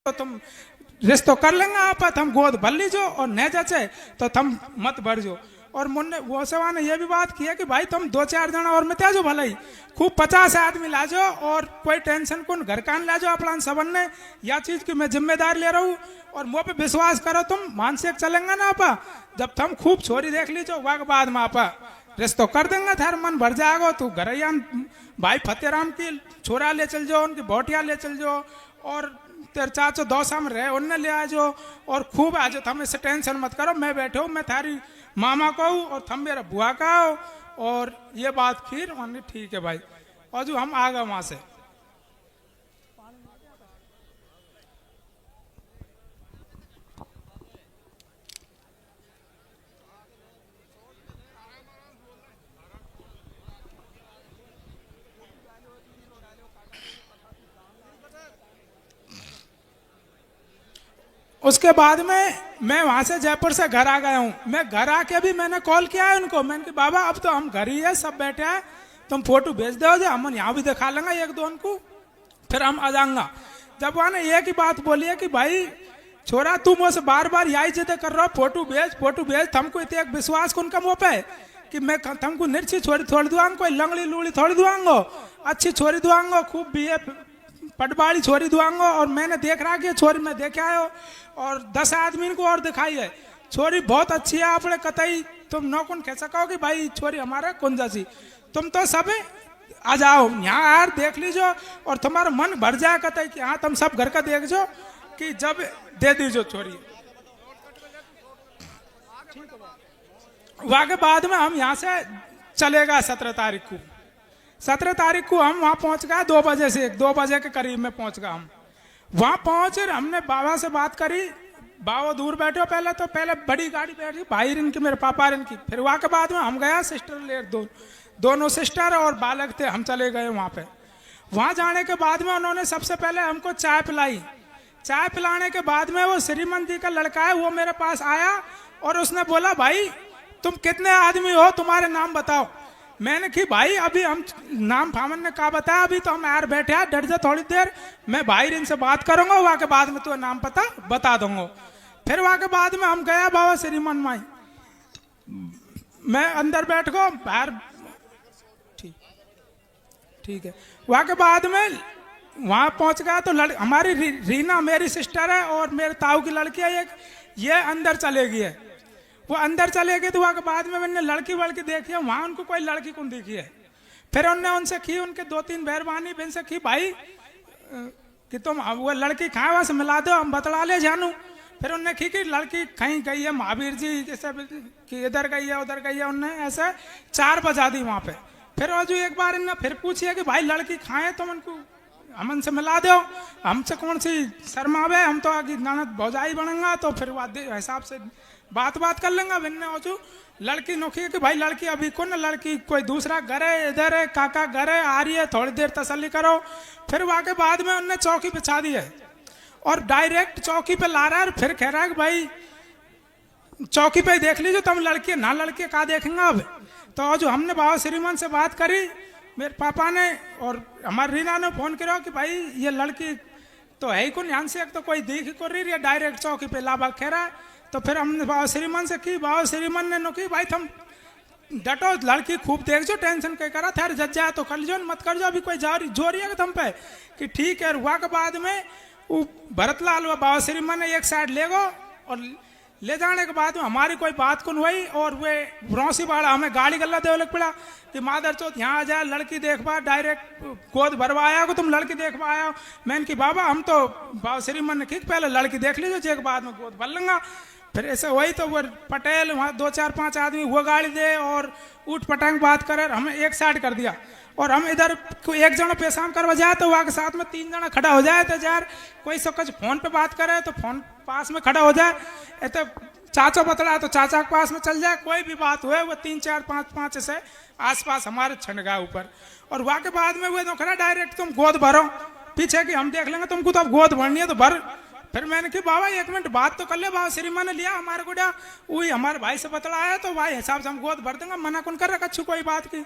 तो तुम रिश्तो कर लेंगे आप, हम गोद भर लीजो और न जचे तो तुम मत भरजो। और मुन्ने वो सवा ने ये भी बात की है कि भाई तुम 2-4 जना और में त्याजो भलाई, खूब 50 आदमी लाजो और कोई टेंशन कौन घर कान लाजो अपना सबन ने, या चीज की मैं जिम्मेदार ले रहा हूँ और मुँह पे विश्वास करो, तुम मानसिक चलेंगे ना आपा। जब तुम खूब छोरी देख लीजो वह बाद में आपा रिश्तो कर देंगे, थार मन भर जाएगा। तू घरैया भाई फतेहराम की छोरा ले चल जाओ, उनकी बोटिया ले चल जाओ और तेरे चाचो दौसा में रहे उनने ले आ जाओ और खूब आ जाओ। तुम इससे टेंशन मत करो, मैं बैठे हूँ, मैं थारी मामा को हूँ और तुम मेरा बुआ का हो। और ये बात खीर हमने ठीक है भाई, और जो हम आ गए वहां से। उसके बाद में मैं वहां से जयपुर से घर आ गया हूँ। मैं घर आके भी मैंने कॉल किया है उनको, मैंने कहा बाबा अब तो हम घर ही है, सब बैठे हैं, तुम फोटो भेज दो जो हम यहाँ भी दिखा लेंगे एक दो उनको, फिर हम आ जाऊंगा। जब वहां ने एक ही बात बोली है कि भाई छोरा तुम मुझसे बार बार यही जिद कर रहा हो, फोटो भेज, तुमको इतने एक विश्वास को उनका मुँह पे कि मैं तुमको निर्ची छोरी थोड़ी दुआंग, कोई लंगड़ी लूड़ी थोड़ी दुआंगो, अच्छी छोरी दुआंगो, खूब बीए पटवाड़ी छोरी दुआंगो। और मैंने देख रहा कि छोरी मैं देखे आयो और 10 आदमी को और दिखाई है, छोरी बहुत अच्छी है, आपने कतई तुम नौकुन कह सको कि भाई छोरी हमारा कौन जैसी, तुम तो सब आ जाओ यहाँ यार देख लीजो और तुम्हारा मन भर जाए कतई कि हाँ तुम सब घर का देख जो कि जब दे दीजो छोरी। वहां के बाद में हम यहाँ से चलेगा 17 तारीख को। 17 तारीख को हम वहां पहुंच गए 2 बजे से, 2 बजे के करीब में पहुंच गए हम। वहां पहुंचे हमने बाबा से बात करी, बाबा दूर बैठे हो, पहले बड़ी गाड़ी बैठी भाई इनकी मेरे पापा इनकी। फिर वहां के बाद में हम गया सिस्टर ले दोनों सिस्टर और बालक थे, हम चले गए वहां पे। वहां जाने के बाद में उन्होंने सबसे पहले हमको चाय पिलाई। चाय पिलाने के बाद में वो श्रीमंत जी का लड़का है वो मेरे पास आया और उसने बोला भाई तुम कितने आदमी हो, तुम्हारे नाम बताओ। मैंने कि भाई अभी हम नाम फामन ने कहा बताया, अभी तो हम यार बैठे हैं, डर जा थोड़ी देर, मैं भाई इनसे बात करूंगा, वहां के बाद में तो नाम पता बता दूंगा। फिर वहां के बाद में हम गया बाबा श्रीमन माई, मैं अंदर बैठ गो बाहर, ठीक है। वहां के बाद में वहां पहुंच गया तो हमारी रीना मेरी सिस्टर है और मेरे ताऊ की लड़की है एक, ये अंदर चले गई है। वो अंदर चले गए तो वहां के बाद में मैंने लड़की वड़की देखी है, वहां उनको कोई लड़की कौन दिखी है। फिर उनने उनसे की उनके 2-3 मेहरबानी बिन से की भाई कि तुम वो लड़की कहाँ वहां से मिला दो, हम बतला ले जानू। फिर उनने की कि लड़की कहीं गई है महावीर जी जैसे कि इधर गई है उधर गई है, उनने ऐसे 4 बजा दी वहां पे। फिर वो जो एक बार इनने फिर पूछी है कि भाई लड़की कहाँ है, तुम उनको हम उनसे मिला दो, हमसे कौन सी शर्मावे, हम तो आगे ननद भौजाई बनेंगा तो फिर हिसाब से बात कर लेंगे। बिन्ने हो जो लड़की नोखी कि भाई लड़की अभी कौन, लड़की कोई दूसरा घर है, इधर है, काका घर है, आ रही है, थोड़ी देर तसल्ली करो। फिर वहां के बाद में उनने चौकी बिछा दी है और डायरेक्ट चौकी पे ला रहा है। फिर कह रहा है कि भाई चौकी पे देख लीजिए तुम लड़की ना, लड़की कहा देखेंगे अब। तो जो हमने बाबा श्रीमान से बात करी मेरे पापा ने और हमारे रीना ने फोन करो कि भाई ये लड़की तो है ही कौन, यहाँ से एक तो कोई देख ही को रही है, डायरेक्ट चौकी पे लाभा कह रहा है। तो फिर हमने बाबा श्रीमान से की, बाबा श्रीमान ने नो की भाई तुम डटो, लड़की खूब देख जो, टेंशन कह करा थार जज जाए तो कर जो, मत कर जो, अभी कोई जोरी है तुम पे कि ठीक है। हुआ के बाद में वो भरतलाल व बाबा श्रीमान ने एक साइड ले गो और ले जाने के बाद में हमारी कोई बात कौन हुई और वे रौसी वाला हमें गाड़ी गल्ला दे लग पड़ा कि मादर चौथ यहाँ आ जाए, लड़की देखवा, डायरेक्ट गोद भरवाया को तुम लड़की देखवा आया। मैंने कि बाबा हम तो बाबा श्रीमान ने की पहले लड़की देख लीजिए एक बाद में गोद भर लूंगा। फिर ऐसे वही तो वो पटेल वहाँ 2-4-5 आदमी वो गाड़ी दे और उठ पटांग बात करे, हमें एक साइड कर दिया और हम इधर एक जना पेशाब करवा जाए तो वहाँ के साथ में 3 जना खड़ा हो जाए तो यार कोई सब कुछ फोन पे बात करे तो फोन पास में खड़ा हो जाए, तो चाचा बतला तो चाचा के पास में चल जाए, कोई भी बात हुए वो 3-4-5 से आसपास हमारे छंड गया ऊपर। और वहाँ के बाद में वो खड़ा डायरेक्ट तुम गोद भरो, पीछे की हम देख लेंगे, तुमको तो अब गोद भरनी है तो भर। फिर मैंने कि बाबा 1 मिनट बात तो कर ले, बाबा श्रीमान ने लिया हमारे गुड़ा वही हमारे भाई से बतलाया तो भाई हिसाब से हम गोद भर देंगे, मना कौन कर रखा अच्छी कोई बात की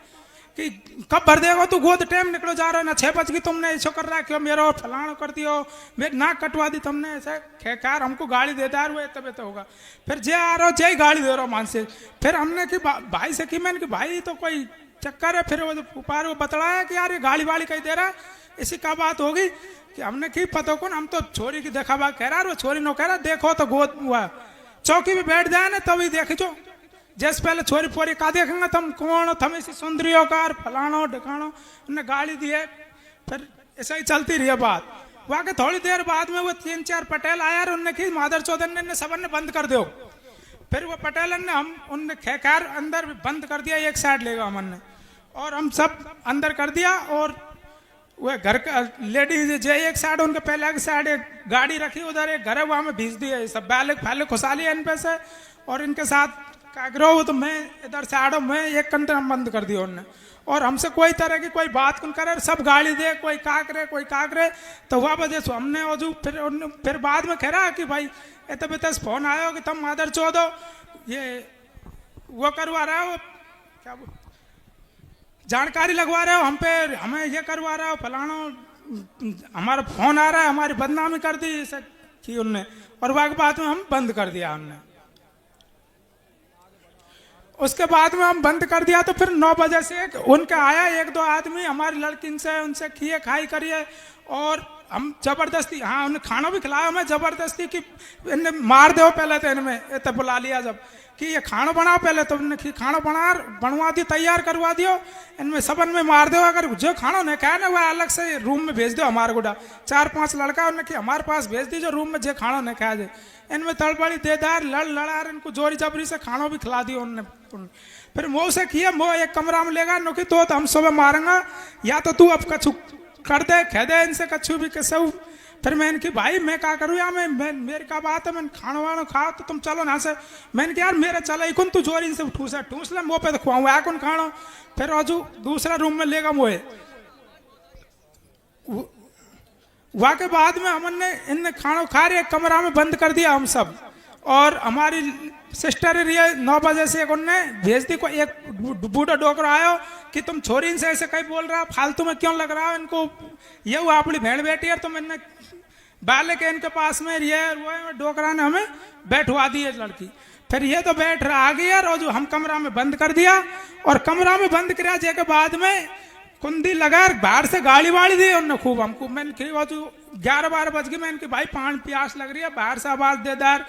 कि कब भर देगा तू, गोद टाइम निकलो जा रहा है ना, 6 बज गई तुमने ऐसा कर रहा है, क्यों मेरा फलाना कर दियो, मेरी नाक कटवा दी तुमने, ऐसा खेकार हमको गाड़ी देता है, वो तब तो होगा। फिर जे आ रहा हो जे गाड़ी दे रहा हो मान से। फिर हमने कि भाई से कि मैंने कि भाई तो कोई चक्कर है। फिर वो ऊपर वो बतलाया कि यार ये गाड़ी वाली कहीं दे रहा है, इसी का बात होगी कि हमने की पता कौन, हम तो छोरी की देखा बात कह रहा है, वो छोरी नो कह रहा देखो तो गोद हुआ चौकी पे बैठ जाए ना तभी देख जो, जैसे पहले छोरी फोरी का देखेंगे तुम कौन हो, तुम इसी सुंदरियों का फलानो ढकानो, उन्हें गाली दिए। फिर ऐसा ही चलती रही बात। वहाँ के थोड़ी देर बाद में वो 3-4 पटेल आया और उनने की मादर चौधरी ने सबन ने बंद कर दो। फिर वो पटेल ने हम उनने खेकार अंदर बंद कर दिया, एक साइड लेगा हमने, और हम सब अंदर कर दिया। और वह घर का लेडीज जे एक साइड, उनके पहले एक साइड एक गाड़ी रखी, उधर एक घर है वहाँ में भेज दिया सब बैल फैले खुशा लिया इन पे से। और इनके साथ कागरो तो मैं इधर से आड़ो, मैं एक कंटे बंद कर दिया उनने। और हमसे कोई तरह की कोई बात कौन करे, सब गाली दे, कोई काक रहे। तो वह वजह से हमने वजू फिर बाद में कह रहा कि भाई इतने फोन आयो कि तुम मादर चौधो ये वो करवा रहे हो, क्या जानकारी लगवा रहे हो हम पे, हमें ये करवा रहे हो फलाना, हमारा फोन आ रहा है, हमारी बदनामी कर दी ऐसा की उनने। और वह बाद में हम बंद कर दिया हमने। उसके बाद में हम बंद कर दिया। तो फिर 9 बजे से उनके आया 1-2 आदमी हमारी लड़की से, उनसे किए खाई करिए। और हम जबरदस्ती, हाँ उन्हें खाना भी खिलाया हमें जबरदस्ती कि इन्हें मार दो पहले, तो इनमें तो बुला लिया जब कि ये खाना बनाओ पहले, तो उन्हें खाना बनवा दियो, तैयार करवा दियो, इनमें सबन में मार दो। अगर जो खाना नहीं खाया ना वह अलग से रूम में भेज दो हमारे गुडा, 4-5 लड़का उन्हें कि हमारे पास भेज दीजिए रूम में, जो खाना नहीं खाया जाए। इनमें तड़बड़ी देदार लड़ार इनको जोरी जबरी से खाना भी खिला दिया उन्होंने। फिर मोह से किया, मोह एक कमरा में लेगा नो कि तो हम सुबह मारेंगे, या तो तू अब कछु कर दे कह दे इनसे कछु भी कैसे। फिर मैं इनकी भाई मैं क्या करूँ यार, मैं मेरी क्या बात है, मैंने खाना वाना खाओ तो तुम चलो ना से। मैंने कहा यार मेरा चला ही कौन, तू जोरी से ठूस ले मुँह पे तो खुआऊँ आ कौन खाना। फिर अजू दूसरा रूम में लेगा मोहे। वहाँ के बाद में हमने इन खाना खा रहे कमरा में बंद कर दिया हम सब। और हमारी सिस्टर रही 9 बजे से उनने भेज दी, को एक बूढ़ा डोकरा आयो कि तुम छोरी से ऐसे कहीं बोल रहा, फालतू में क्यों लग रहा है इनको, ये वो अपनी भेड़ बेटी है, तुम इनने बाले के इनके पास में ये वो डोकरा ने हमें बैठवा दी है लड़की। फिर ये तो बैठ रहा आ गया और जो हम कमरा में बंद कर दिया। और कमरा में बंद किया के बाद में कुंदी लगा, बाहर से गाड़ी वाड़ी दी उन्होंने खूब हमको। मैंने कही वो 11-12 बज गए, मैंने कि भाई पानी प्यास लग रही है, बाहर से आवाज देदार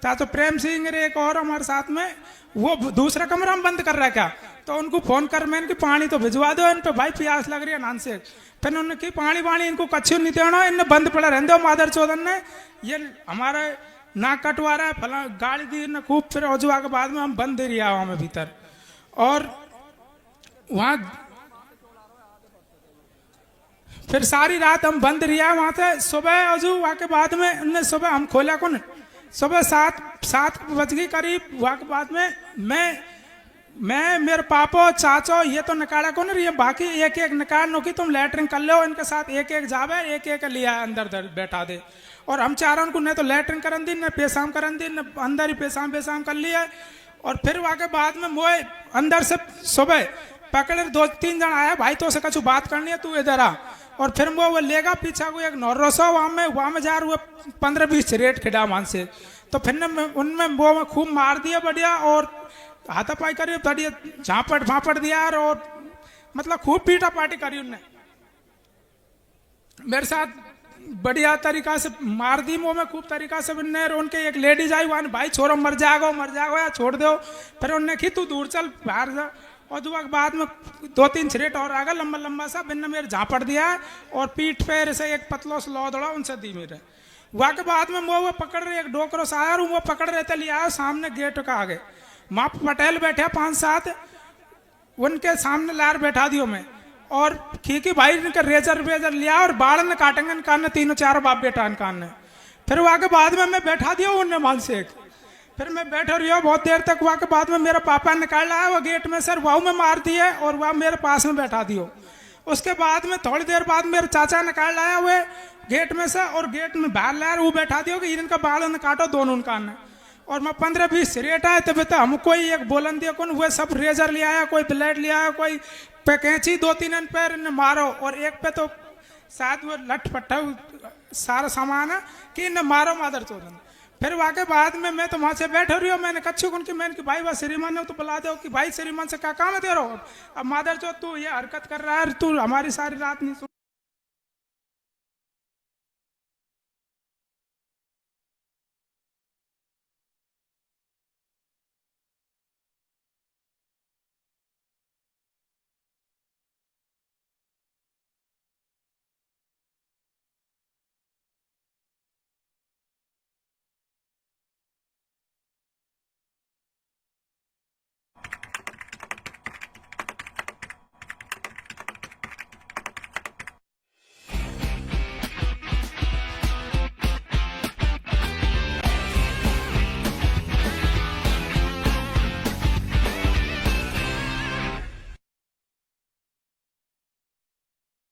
था। तो प्रेम सिंह रे एक और हमारे साथ में, वो दूसरा कमरा में बंद कर रहा है क्या, तो उनको फोन कर मैंने कि पानी तो भिजवा दो इन पे भाई प्यास लग रही है नान से। फिर उन्होंने कि पानी वाणी इनको कच्छु नहीं देना, इनने बंद पड़ा रहने दो मादर चौधन ने, ये हमारा नाक कटवा रहा है फला गाड़ी दी इन्हें खूब। फिर औजुआ के बाद में हम बंद दे रिया हमें भीतर। और वहाँ फिर सारी रात हम बंद रिया वहाँ से। सुबह अजू वहाँ के बाद में उनने सुबह हम खोला कौन, सुबह 7 बज गई करीब। वहाँ के बाद में मैं मेरे पापा चाचो ये तो निकाला कौन रही है, बाकी एक निकाल नो कि तुम लैटरिन कर लो, इनके साथ एक जावे, एक लिया अंदर बैठा दे। और हम चारों को न तो लैटरिन करन दी न पेशाब करन दी, न अंदर ही पेशाब कर लिया। और फिर वहाँ के बाद में मोए अंदर से सुबह पकड़े 2-3 जन आया, भाई तो से कछु बात करनी है तू इधर आ। और फिर वो लेगा पीछा को एक नौरसो वहाँ में जा रहा 15-20 रेट खिड़ा मान से। तो फिर उनमें वो खूब मार दिया बढ़िया, और हाथापाई करी बढ़िया, झापड़ दिया। और मतलब खूब पीटा पाटी करी उनने मेरे साथ, बढ़िया तरीका से मार दी मुँह में खूब तरीका से। उनके एक लेडीज आई, वहाँ भाई छोरो मर जाएगा या छोड़ दो। फिर उनने की तू दूर चल बाहर जा। और दुआ के बाद में 2-3 छरेट और आ गया लंबा सा, बिन्ने मेरे झापड़ दिया। और पीठ पे से एक पतलो से लौदड़ा उनसे दी मेरे। वहाँ के बाद में वो पकड़ रहे, एक डोकरो से आया, वो पकड़ रहे थे, लिया सामने गेट का आगे। वहाँ पटेल बैठे 5-7, उनके सामने लार बैठा दियो मैं। और खीकी भाई इनका रेजर लिया और बाढ़ ने काटेंगे इनकान ने, 3-4 बाप बेटा इनकान ने। फिर वहाँ के बाद में मैं बैठा दिया उनने मान से। फिर मैं बैठा रही बहुत देर तक। वहाँ के बाद में मेरा पापा निकाल रहा है वो गेट में, सर वहाँ में मार दिए और वहाँ मेरे पास में बैठा दियो। उसके बाद में थोड़ी देर बाद मेरे चाचा निकाल लाया हुए गेट में से, और गेट में बाहर लाया वो बैठा दियो कि इनका बाल ने काटो दोनों कान ने। और मैं 15-20 रेट आए तब तो हम कोई एक बोलन दिया कौन हुए सब रेजर ले आया, कोई ब्लेड ले आया, कोई पे कैंची 2-3 पैर ने मारो और एक पे तो साथ वो लठ पट्टा सारा सामान है कि इन्हें मारो मादर चोदन। फिर वाके बाद में मैं तो वहां से बैठ रही हूँ, मैंने कच्छू कौन की मैंने कि भाई वह श्रीमान ने तो बुला दो कि भाई श्रीमान से क्या काम है तेरा, अब मादर चोद तू ये हरकत कर रहा है, तू हमारी सारी रात नहीं सुन।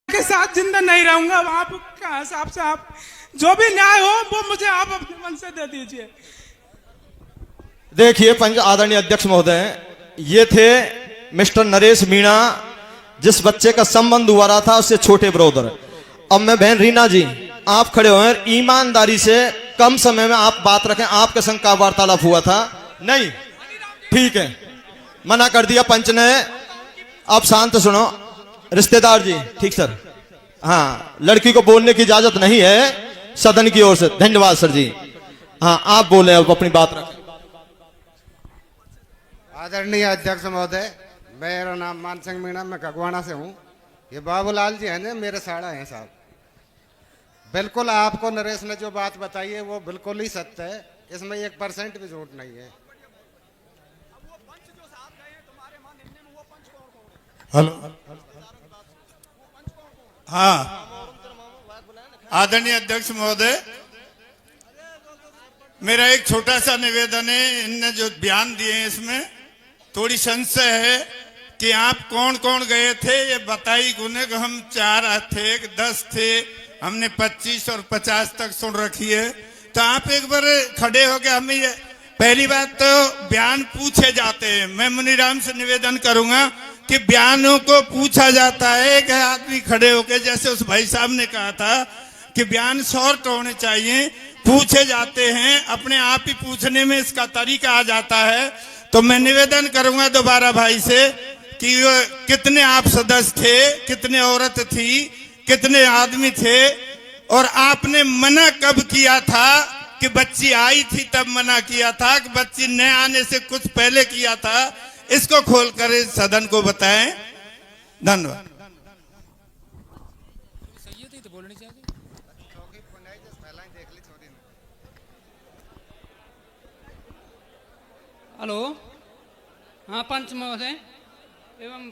के साथ जिंदा नहीं रहूंगा, आप क्या हिसाब से आप जो भी न्याय हो वो मुझे आप अपने मन से दे दीजिए। देखिए पंच आदरणीय अध्यक्ष महोदय, ये थे मिस्टर नरेश मीणा, जिस बच्चे का संबंध हुआ रहा था उससे छोटे ब्रोदर। अब मैं बहन रीना जी, आप खड़े हुए हैं, ईमानदारी से कम समय में आप बात रखें। आपके संग का वार्तालाप हुआ था? नहीं, ठीक है, मना कर दिया पंच ने। आप शांत सुनो रिश्तेदार जी। ठीक सर, हाँ, लड़की को बोलने की इजाजत नहीं है सदन की ओर से। धन्यवाद सर जी। हाँ, आप बोले, अब अपनी बात रखें। आदरणीय अध्यक्ष महोदय, मेरा नाम मान सिंह मीणा, मैं खगवाना से हूँ। ये बाबूलाल जी हैं ना, मेरे साड़ा हैं साहब। बिल्कुल आपको नरेश ने जो बात बताई है वो बिल्कुल ही सत्य है, इसमें 1% भी झूठ नहीं है। हेलो, हाँ, आदरणीय अध्यक्ष महोदय, मेरा एक छोटा सा निवेदन है। इनने जो बयान दिए हैं इसमें थोड़ी संशय है कि आप कौन कौन गए थे, ये बताई गुने को। हम 4 थे, 10 थे, हमने 25 और 50 तक सुन रखी है। तो आप एक बार खड़े हो गए, हमें ये पहली बात तो बयान पूछे जाते हैं। मैं मुनीराम से निवेदन करूंगा कि बयानों को पूछा जाता है कि आदमी खड़े होकर, जैसे उस भाई साहब ने कहा था कि बयान शॉर्ट होने चाहिए, पूछे जाते हैं, अपने आप ही पूछने में इसका तरीका आ जाता है। तो मैं निवेदन करूंगा दोबारा भाई से कि कितने आप सदस्य थे, कितने औरत थी, कितने आदमी थे, और आपने मना कब किया था? कि बच्ची आई थी तब मना किया था कि बच्ची न आने से कुछ पहले किया था? इसको खोलकर सदन को बताएं। धन्यवाद। हेलो, हाँ, पंच महोदय एवं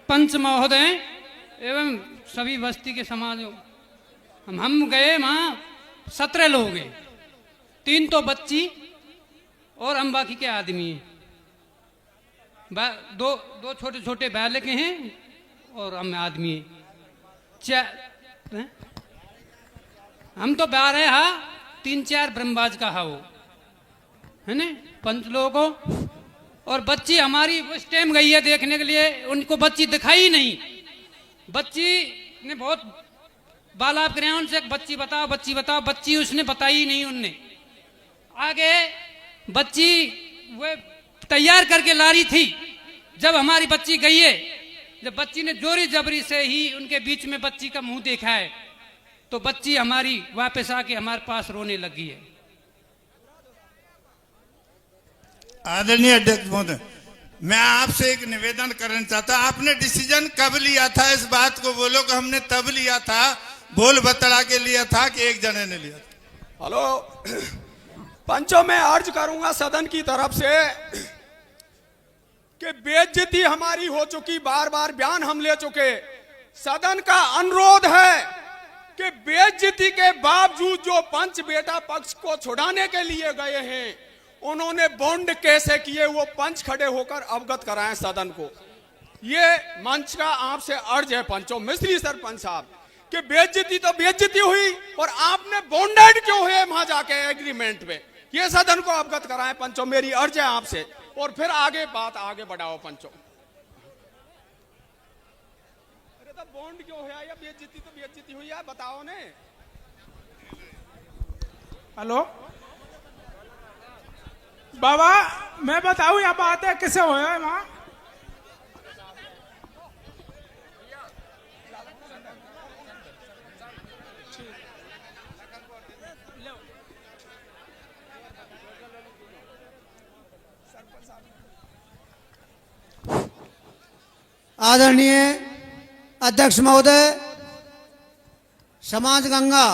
पंच महोदय एवं सभी बस्ती के समाज, हम गए वहाँ 17 लोग हैं, 3 तो बच्ची और हम बाकी के आदमी हैं। दो छोटे छोटे बालक हैं और हम आदमी हैं। हम तो 12 हा, 3-4 ब्रह्मबाज का हा वो है ना, पंच लोगों को। और बच्ची हमारी उस टाइम गई है देखने के लिए, उनको बच्ची दिखाई नहीं। बच्ची ने बहुत बालाप कराया उनसे, बच्ची बताओ, बच्ची बताओ, बच्ची उसने बताई नहीं। उनने आगे बच्ची वो तैयार करके ला रही थी, जब हमारी बच्ची गई है, जब बच्ची ने जोरी जबरी से ही उनके बीच में बच्ची का मुंह देखा है, तो बच्ची हमारी वापस आके हमारे पास रोने लगी है। आदरणीय अध्यक्ष महोदय, मैं आपसे एक निवेदन करना चाहता। आपने डिसीजन कब लिया था? इस बात को बोलो कि हमने तब लिया था, बोल बतला के लिया था कि एक जने ने लिया था? हेलो पंचों, मैं अर्ज करूंगा सदन की तरफ से कि बेइज्जती हमारी हो चुकी, बार बार बयान हम ले चुके। सदन का अनुरोध है कि बेइज्जती के बावजूद जो पंच बेटा पक्ष को छुड़ाने के लिए गए हैं, उन्होंने बॉन्ड कैसे किए वो पंच खड़े होकर अवगत कराएं सदन को। ये मंच का आपसे अर्ज है पंचों। मिस्त्री सरपंच साहब, कि बेइज्जती तो बेइज्जती हुई और आपने बॉन्डेड क्यों हुए वहां जाके एग्रीमेंट पे, ये सदन को अवगत कराएं पंचों, मेरी अर्ज है आपसे। और फिर आगे बात आगे बढ़ाओ पंचों। अरे तो बॉन्ड क्यों हुआ या बेइज्जती तो बेइज्जती हुई है, बताओ ने। हेलो बाबा, मैं बताऊं या बात है किसे होया है वहां? आदरणीय अध्यक्ष महोदय, समाज गंगा,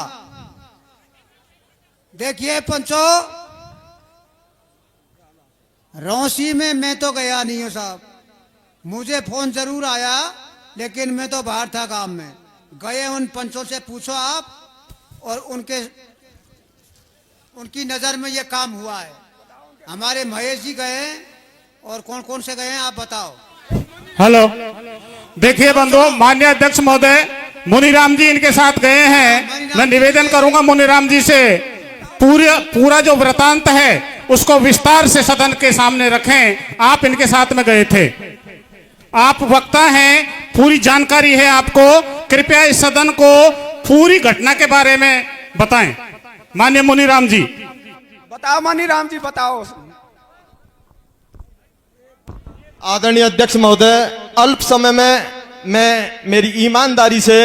देखिए पंचों, रौसी में मैं तो गया नहीं हूं साहब, मुझे फोन जरूर आया लेकिन मैं तो बाहर था काम में। गए उन पंचों से पूछो आप, और उनकी नजर में ये काम हुआ है। हमारे महेश जी गए और कौन कौन से गए हैं आप बताओ। हेलो, देखिए बंधुओं, माननीय अध्यक्ष महोदय मुनीराम जी इनके साथ गए हैं। मैं निवेदन करूंगा मुनीराम जी से पूरा जो वृतांत है उसको विस्तार से सदन के सामने रखें। आप इनके साथ में गए थे, आप वक्ता हैं, पूरी जानकारी है आपको, कृपया इस सदन को पूरी घटना के बारे में बताएं। माननीय मुनीराम जी बताओ, मुनीराम जी बताओ। आदरणीय अध्यक्ष महोदय, अल्प समय में मैं मेरी ईमानदारी से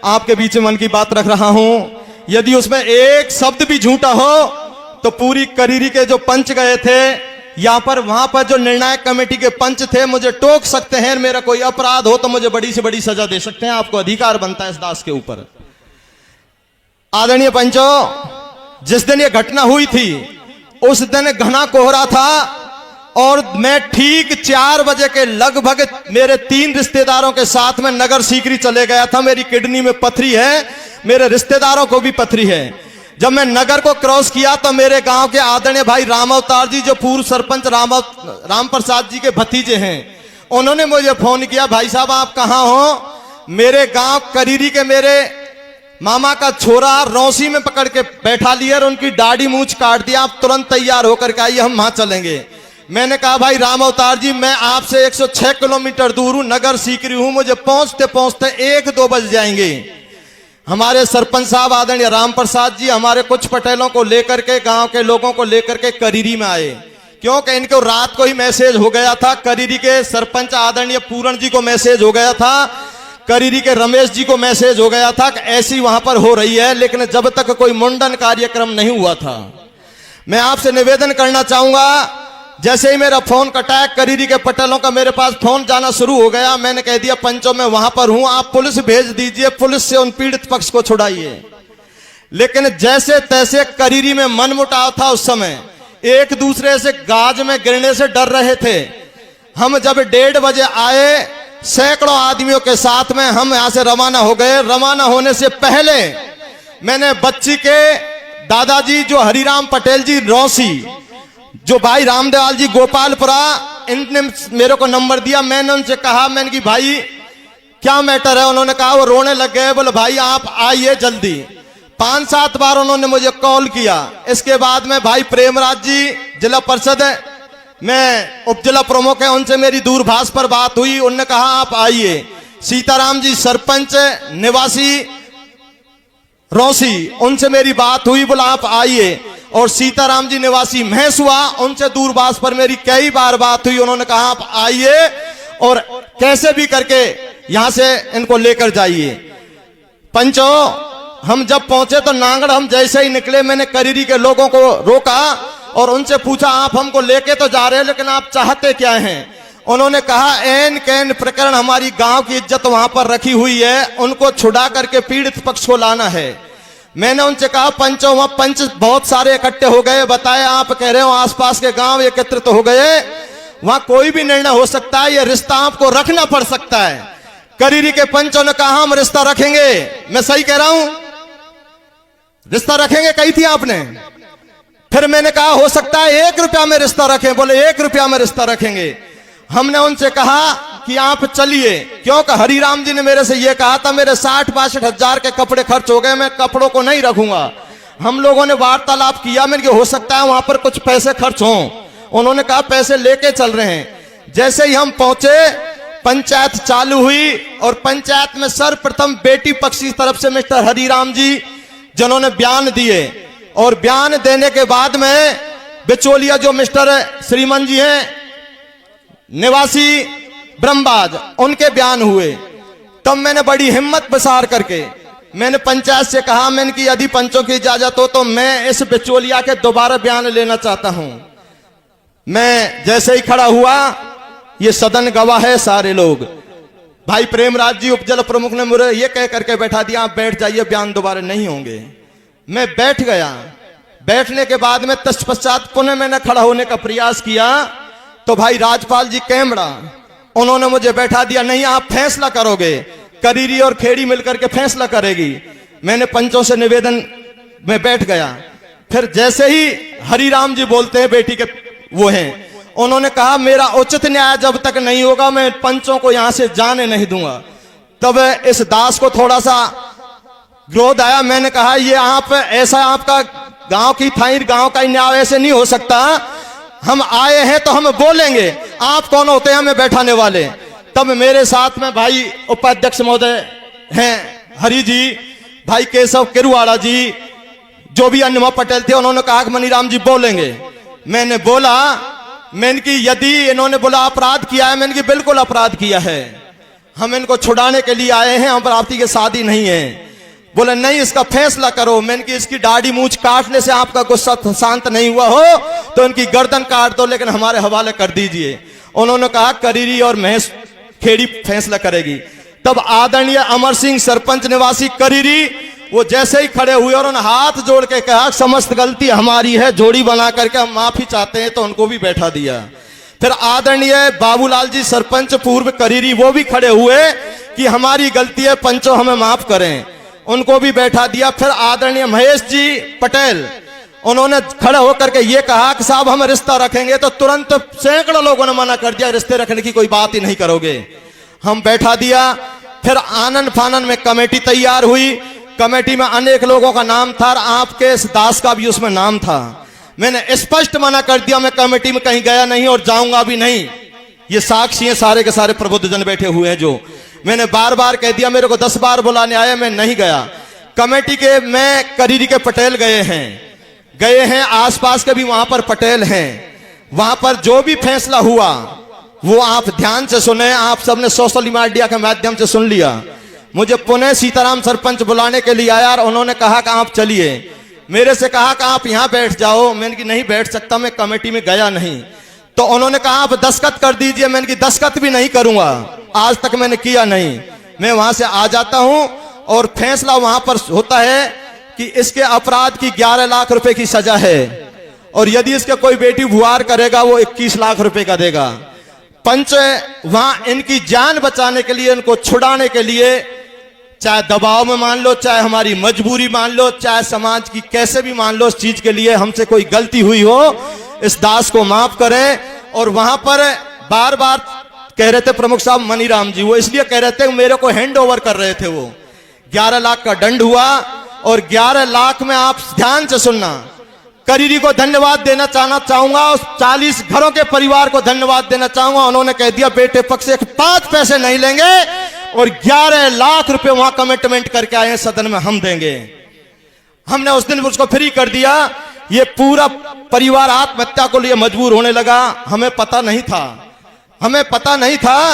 आपके बीच में मन की बात रख रहा हूं। यदि उसमें एक शब्द भी झूठा हो तो पूरी करीरी के जो पंच गए थे यहां पर, वहां पर जो निर्णायक कमेटी के पंच थे, मुझे टोक सकते हैं। मेरा कोई अपराध हो तो मुझे बड़ी से बड़ी सजा दे सकते हैं। आपको अधिकार बनता है इस दास के ऊपर। आदरणीय पंचों, जिस दिन यह घटना हुई थी उस दिन घना कोहरा था और मैं ठीक 4 बजे के लगभग मेरे 3 रिश्तेदारों के साथ में नगर सीकरी चले गया था। मेरी किडनी में पथरी है, मेरे रिश्तेदारों को भी पथरी है। जब मैं नगर को क्रॉस किया तो मेरे गांव के आदरणीय भाई राम अवतार जी, जो पूर्व सरपंच राम प्रसाद जी के भतीजे हैं, उन्होंने मुझे फोन किया, भाई साहब आप कहां हो? मेरे गांव करीरी के मेरे मामा का छोरा रौसी में पकड़ के बैठा लिया और उनकी दाढ़ी मूंछ काट दिया। आप तुरंत तैयार होकर के आइए, हम वहां चलेंगे। मैंने कहा भाई राम अवतार जी, मैं आपसे 106 किलोमीटर दूर हूं, नगर सीकरी हूं, मुझे पहुंचते पहुंचते 1-2 बज जाएंगे। हमारे सरपंच साहब आदरणीय राम प्रसाद जी हमारे कुछ पटेलों को लेकर के, गांव के लोगों को लेकर के करीरी में आए, क्योंकि इनको रात को ही मैसेज हो गया था। करीरी के सरपंच आदरणीय पूरण जी को मैसेज हो गया था, करीरी के रमेश जी को मैसेज हो गया था कि ऐसी वहां पर हो रही है, लेकिन जब तक कोई मुंडन कार्यक्रम नहीं हुआ था। मैं आपसे निवेदन करना चाहूंगा, जैसे ही मेरा फोन कटा, करीरी के पटेलों का मेरे पास फोन जाना शुरू हो गया, मैंने कह दिया पंचों मैं वहां पर हूं, आप पुलिस भेज दीजिए, पुलिस से उन पीड़ित पक्ष को छुड़ाइए। लेकिन जैसे तैसे करीरी में मनमुटाव था। उस समय एक दूसरे से गाज में गिरने से डर रहे थे। हम जब 1:30 बजे आए, सैकड़ों आदमियों के साथ में हम यहां से रवाना हो गए। रवाना होने से पहले मैंने बच्ची के दादाजी जो हरिराम पटेल जी रौसी, जो भाई रामदयाल जी गोपालपुरा, इनने मेरे को नंबर दिया। मैंने उनसे कहा, मैंने कि भाई क्या मैटर है? उन्होंने कहा वो रोने लग गए, बोले भाई आप आइए जल्दी। 5-7 बार उन्होंने मुझे कॉल किया। इसके बाद में भाई प्रेमराज जी जिला परिषद में उप जिला प्रमुख है, उनसे मेरी दूरभाष पर बात हुई। उन्होंने कहा आप आइए। सीताराम जी सरपंच निवासी रौसी, उनसे मेरी बात हुई, बोला आप आइए। और सीताराम जी निवासी महेशुआ, उनसे दूरभाष पर मेरी कई बार बात हुई। उन्होंने कहा आप आइए और कैसे भी करके यहां से इनको लेकर जाइए। पंचों, हम जब पहुंचे तो नांगड़ हम जैसे ही निकले, मैंने करीरी के लोगों को रोका और उनसे पूछा आप हमको लेके तो जा रहे हैं, लेकिन आप चाहते क्या हैं? उन्होंने कहा एन कैन प्रकरण हमारी गांव की इज्जत वहां पर रखी हुई है, उनको छुड़ा करके पीड़ित पक्ष को लाना है। मैंने उनसे कहा पंचों, वहां पंच बहुत सारे इकट्ठे हो गए, बताए आप कह रहे हो आसपास के गांव एकत्रित हो गए, वहां कोई भी निर्णय हो सकता है, यह रिश्ता आपको रखना पड़ सकता है। करीरी के पंचों ने कहा हम रिश्ता रखेंगे। मैं सही कह रहा हूं? रिश्ता रखेंगे कही थी आपने। फिर मैंने कहा हो सकता है 1 रुपया में रिश्ता रखें। बोले 1 रुपया में रिश्ता रखेंगे। हमने उनसे कहा कि आप चलिए, क्योंकि हरिराम जी ने मेरे से ये कहा था मेरे 60-62 हजार के कपड़े खर्च हो गए, मैं कपड़ों को नहीं रखूंगा। हम लोगों ने वार्तालाप किया, मैंने कहा हो सकता है वहां पर कुछ पैसे खर्च हों। उन्होंने कहा पैसे लेके चल रहे हैं। जैसे ही हम पहुंचे पंचायत चालू हुई और पंचायत में सर्वप्रथम बेटी पक्ष की तरफ से मिस्टर हरिराम जी जिन्होंने बयान दिए, और बयान देने के बाद में बिचौलिया जो मिस्टर श्रीमन जी हैं निवासी ब्रह्मबाज, उनके बयान हुए। तब मैंने बड़ी हिम्मत बसार करके मैंने पंचायत से कहा, मैंने कि यदि पंचों की इजाजत हो तो मैं इस बिचौलिया के दोबारा बयान लेना चाहता हूं। मैं जैसे ही खड़ा हुआ, ये सदन गवाह है सारे लोग, भाई प्रेमराज जी उपजल प्रमुख ने मुझे ये कह करके बैठा दिया आप बैठ जाइए, बयान दोबारा नहीं होंगे। मैं बैठ गया। बैठने के बाद में तत्पश्चात पुनः मैंने खड़ा होने का प्रयास किया तो भाई राजपाल जी कैमरा, उन्होंने मुझे बैठा दिया, नहीं आप फैसला करोगे, करीरी और खेड़ी मिलकर के फैसला करेगी। मैंने पंचों से निवेदन में बैठ गया। फिर जैसे ही हरिराम जी बोलते हैं बेटी के वो हैं, उन्होंने कहा मेरा उचित न्याय जब तक नहीं होगा मैं पंचों को यहां से जाने नहीं दूंगा। तब इस दास को थोड़ा सा क्रोध आया। मैंने कहा ये आप ऐसा, आपका गांव की थाई गांव का न्याय ऐसे नहीं हो सकता, हम आए हैं तो हम बोलेंगे, आप कौन होते हैं हमें बैठाने वाले। तब मेरे साथ में भाई उपाध्यक्ष महोदय हैं हरि जी, भाई केशव किरुवाड़ा जी, जो भी अन्य पटेल थे, उन्होंने कहा कि मनीराम जी बोलेंगे। मैंने बोला, मैंने कि यदि इन्होंने बोला अपराध किया है, मैंने कि बिल्कुल अपराध किया है, हम इनको छुड़ाने के लिए आए हैं, हम पर आपकी की शादी नहीं है। बोले नहीं इसका फैसला करो। मैंने कि इसकी दाढ़ी मूछ काटने से आपका गुस्सा शांत नहीं हुआ हो तो इनकी गर्दन काट दो, लेकिन हमारे हवाले कर दीजिए। उन्होंने कहा करीरी और महेश खेड़ी फैसला करेगी। तब आदरणीय अमर सिंह सरपंच निवासी करीरी वो जैसे ही खड़े हुए और उन्होंने हाथ जोड़ के कहा समस्त गलती हमारी है, जोड़ी बना करके हम माफी चाहते हैं, तो उनको भी बैठा दिया। फिर आदरणीय बाबूलाल जी सरपंच पूर्व करीरी वो भी खड़े हुए कि हमारी गलती है, पंचों हमें माफ करें, उनको भी बैठा दिया। फिर आदरणीय महेश जी पटेल उन्होंने खड़े होकर के ये कहा कि साहब हम रिश्ता रखेंगे, तो तुरंत सैकड़ों लोगों ने मना कर दिया, रिश्ते रखने की कोई बात ही नहीं करोगे। हम बैठा दिया। फिर आनंद फानन में कमेटी तैयार हुई। कमेटी में अनेक लोगों का नाम था, आपके इस दास का भी उसमें नाम था। मैंने स्पष्ट मना कर दिया, मैं कमेटी में कहीं गया नहीं और जाऊंगा भी नहीं। ये साक्षी हैं, सारे के सारे प्रबुद्ध जन बैठे हुए हैं। जो मैंने बार बार कह दिया, मेरे को 10 बार बुलाने आया, मैं नहीं गया। कमेटी के मैं करीरी के पटेल गए हैं, आसपास के भी वहां पर पटेल हैं। वहां पर जो भी फैसला हुआ वो आप ध्यान से सुने, आप सबने सोशल मीडिया के माध्यम से सुन लिया। मुझे पुणे सीताराम सरपंच बुलाने के लिए आया और उन्होंने कहा कि आप चलिए, मेरे से कहा कि आप यहां बैठ जाओ। मैंने कि नहीं बैठ सकता, मैं कमेटी में गया नहीं। तो उन्होंने कहा आप दस्तखत कर दीजिए। मैंने कि दस्तखत भी नहीं करूंगा, आज तक मैंने किया नहीं। मैं वहां से आ जाता हूं और फैसला वहां पर होता है कि इसके अपराध की 11 लाख रुपए की सजा है, और यदि इसके कोई बेटी बुआर करेगा वो 21 लाख रुपए का देगा। पंच वहां इनकी जान बचाने के लिए, इनको छुड़ाने के लिए, चाहे दबाव में मान लो, चाहे हमारी मजबूरी मान लो, चाहे समाज की कैसे भी मान लो, इस चीज के लिए हमसे कोई गलती हुई हो, इस दास को माफ करें। और वहां पर बार बार कह रहे थे प्रमुख साहब मनीराम जी, वो इसलिए कह रहे थे मेरे को हैंड ओवर कर रहे थे। वो 11 लाख का दंड हुआ, और 11 लाख में आप ध्यान से सुनना, करीरी को धन्यवाद देना चाहूंगा, और 40 घरों के परिवार को धन्यवाद देना चाहूंगा। उन्होंने कह दिया बेटे पक्ष से 5 पैसे नहीं लेंगे, और 11 लाख रुपए वहां कमिटमेंट करके आए हैं, सदन में हम देंगे। हमने उस दिन उसको फ्री कर दिया। ये पूरा परिवार आत्महत्या को लिए मजबूर होने लगा। हमें पता नहीं था,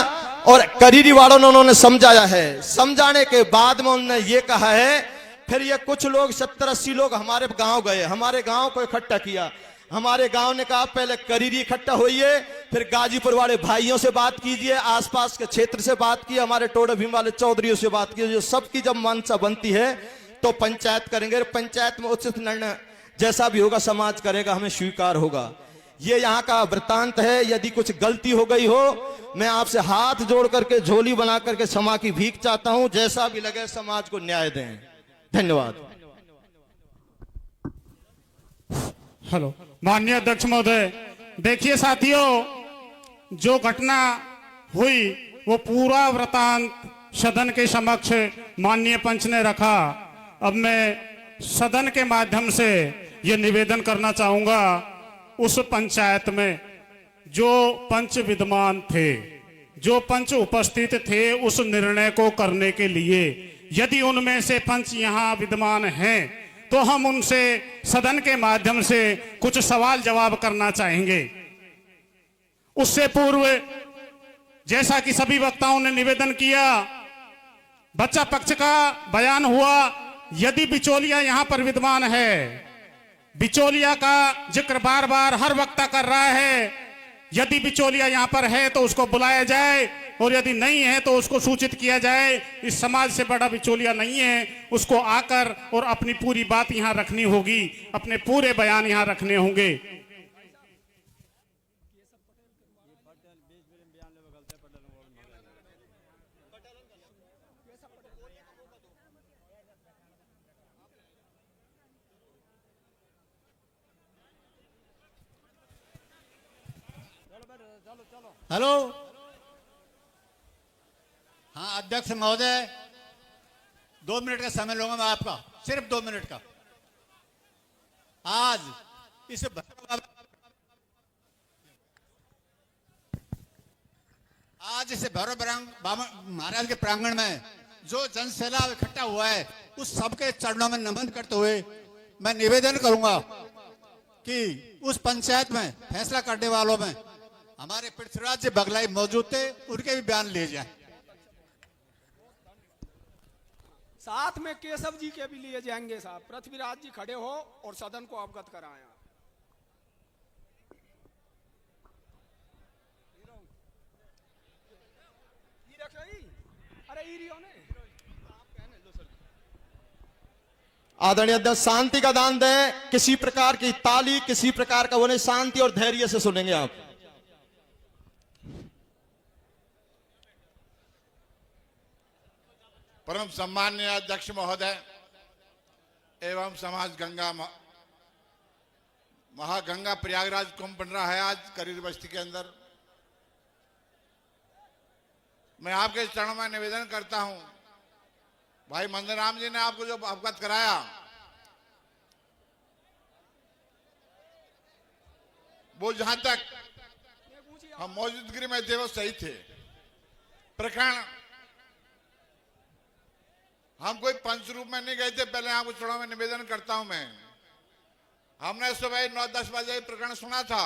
और करीरी वालों ने उन्होंने समझाया है। समझाने के बाद में उन्होंने ये कहा है, फिर ये कुछ लोग 70-80 लोग हमारे गांव गए, हमारे गांव को इकट्ठा किया। हमारे गांव ने कहा पहले करीरी इकट्ठा होइए, फिर गाजीपुर वाले भाइयों से बात कीजिए, आसपास के क्षेत्र से बात की, हमारे टोडा भीम वाले चौधरियों से बात कीजिए। सबकी जब मानसा बनती है तो पंचायत करेंगे। पंचायत में उचित निर्णय जैसा भी होगा समाज करेगा, हमें स्वीकार होगा। ये यहाँ का वृत्तांत है। यदि कुछ गलती हो गई हो, मैं आपसे हाथ जोड़ करके झोली बना करके क्षमा की भीख चाहता हूं। जैसा भी लगे समाज को न्याय दें। धन्यवाद। हेलो माननीय अध्यक्ष महोदय, देखिए साथियों, जो घटना हुई वो पूरा वृतांत सदन के समक्ष माननीय पंच ने रखा। अब मैं सदन के माध्यम से ये निवेदन करना चाहूंगा, उस पंचायत में जो पंच विद्यमान थे, जो पंच उपस्थित थे उस निर्णय को करने के लिए, यदि उनमें से पंच यहाँ विद्यमान हैं तो हम उनसे सदन के माध्यम से कुछ सवाल जवाब करना चाहेंगे। उससे पूर्व जैसा कि सभी वक्ताओं ने निवेदन किया, बच्चा पक्ष का बयान हुआ, यदि बिचौलिया यहां पर विद्यमान है, बिचौलिया का जिक्र बार बार हर वक्ता कर रहा है, यदि बिचौलिया यहां पर है तो उसको बुलाया जाए और यदि नहीं है तो उसको सूचित किया जाए। इस समाज से बड़ा बिचौलिया नहीं है, उसको आकर और अपनी पूरी बात यहां रखनी होगी, अपने पूरे बयान यहां रखने होंगे। हेलो, हाँ अध्यक्ष महोदय, 2 मिनट का समय लूंगा मैं आपका, सिर्फ 2 मिनट का। आज इस भैरव महाराज के प्रांगण में जो जनसैलाब इकट्ठा हुआ है, उस सबके चरणों में नमन करते हुए मैं निवेदन करूंगा कि उस पंचायत में फैसला करने वालों में हमारे पृथ्वीराज जी बगलाई मौजूद थे, उनके भी बयान लिए जाए। साथ में केशव जी के भी लिए जाएंगे साहब। पृथ्वीराज जी खड़े हो और सदन को अवगत कराएं। आदरणीय अध्यक्ष शांति का दान दें, किसी प्रकार की ताली, किसी प्रकार का वो नहीं, शांति और धैर्य से सुनेंगे आप। परम सम्मान्य अध्यक्ष महोदय एवं समाज गंगा महागंगा प्रयागराज कुंभ बन रहा है आज करीर बस्ती के अंदर। मैं आपके चरणों में निवेदन करता हूं, भाई मंदराम जी ने आपको जो अवगत कराया, वो जहां तक हम मौजूदगी में थे वो सही थे। प्रकरण हम कोई पंच रूप में नहीं गए थे, पहले आपको चरणों में निवेदन करता हूं मैं। हमने सुबह 9-10 बजे प्रकरण सुना था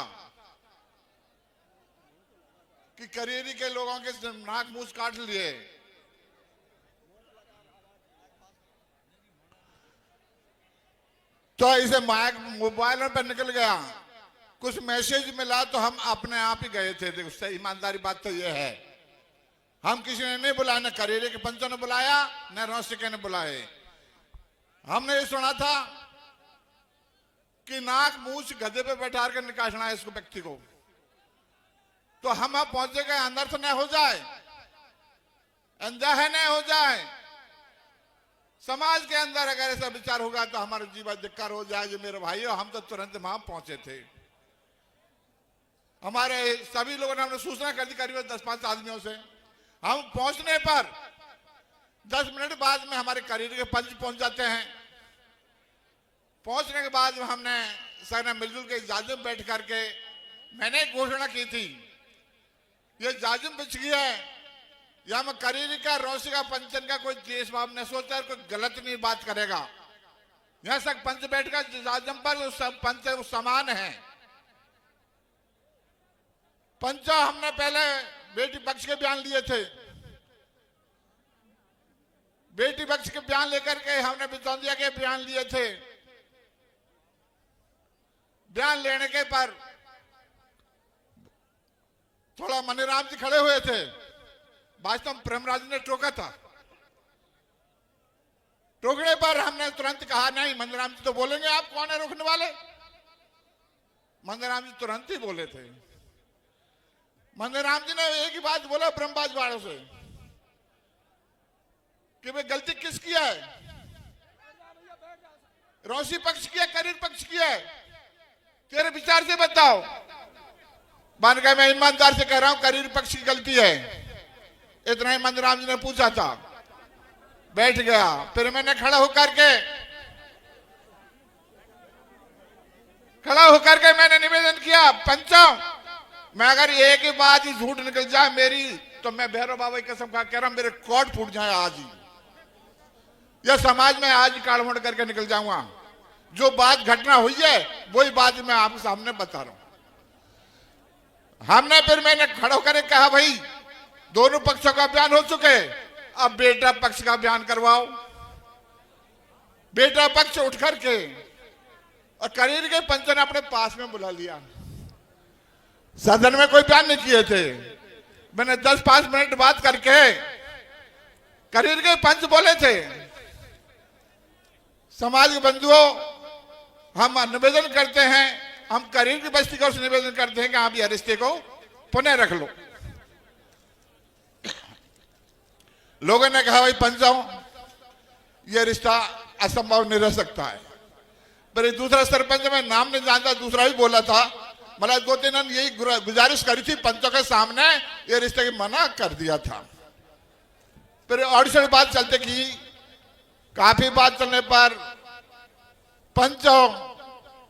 कि करेरी के लोगों के नाक मुंह काट लिए। तो इसे माइक मोबाइल पर निकल गया, कुछ मैसेज मिला तो हम अपने आप ही गए थे। देखो सही ईमानदारी बात तो यह है, हम किसी ने नहीं बुलाया, न करेरे के पंचों ने बुलाया, न रौसिके ने बुलाए। हमने ये सुना था कि नाक मूछ गधे पे बैठा कर निकालना है इसको व्यक्ति को। तो हम अब पहुंचे गए, अनर्थ न हो जाए, अनजाहे न हो जाए। समाज के अंदर अगर ऐसा विचार होगा तो हमारा जीवन धिक्कार हो जाएगा। मेरे भाइयों, हम तो तुरंत वहां पहुंचे थे। हमारे सभी लोगों ने हमने सूचना कर दी करीब 10-5 आदमियों से। हम पहुंचने पर 10 मिनट बाद में हमारे करीब के पंच पहुंच जाते हैं। पहुंचने के बाद हमने सर मिलजुल के जाजिम बैठ करके मैंने घोषणा की थी, ये जाजिम बिछ गया है, या मैं करीरी का रोसी का पंचन का कोई देश बाब ने सोचा कोई गलत नहीं बात करेगा। यहां तक पंच बैठ कर जाजिम पर सब पंच समान है। पंचा हमने पहले बेटी पक्ष के बयान लिए थे, बेटी पक्ष के बयान लेकर के हमने बिचौलिया के बयान लिए थे। बयान लेने के पर थोड़ा मनीराम जी खड़े हुए थे, वास्तव में प्रेमराज ने टोका था। टोकने पर हमने तुरंत कहा नहीं, मनीराम जी तो बोलेंगे, आप कौन है रोकने वाले। मनीराम जी तुरंत ही बोले थे। मनीराम जी ने एक ही बात बोला ब्रह्मबाज वालों से कि भाई गलती किसकी है, रोसी पक्ष की है, करीर पक्ष की है, तेरे विचार से बताओ। मान गए मैं ईमानदार से कह रहा हूं करीर पक्ष की गलती है। इतना ही मंदिराम जी ने पूछा था, बैठ गया। फिर मैंने खड़ा होकर के मैंने निवेदन किया, पंचों मैं अगर एक ही बात ही झूठ निकल जाए मेरी, तो मैं भैरव बाबा की कसम खा कह रहा हूं मेरे कोट फूट जाए आज ही, या समाज में आज ही काड़मोड़ करके निकल जाऊंगा। जो बात घटना हुई है वही बात मैं आपके सामने बता रहा हूं। हमने फिर मैंने खड़ा होकर कहा, भाई दोनों पक्षों का बयान हो चुके, अब बेटा पक्ष का बयान करवाओ। बेटा पक्ष उठ करके और करीर के पंच ने अपने पास में बुला लिया। सदन में कोई बयान नहीं किए थे। मैंने 10-5 मिनट बात करके करीर के पंच बोले थे, समाज के बंधुओं हम निवेदन करते हैं, हम करीर की बस्ती को निवेदन करते हैं कि आप ये रिश्ते को पुनः रख लो। लोगों ने कहा, भाई पंचों ये रिश्ता असंभव नहीं रह सकता है। पर एक दूसरा सरपंच में नाम नहीं जानता, दूसरा भी बोला था, मतलब 2-3 दिन यही गुजारिश करी थी पंचों के सामने, ये रिश्ते की मना कर दिया था। फिर ऑडिशन बात चलते की, काफी बात चलने पर पंचों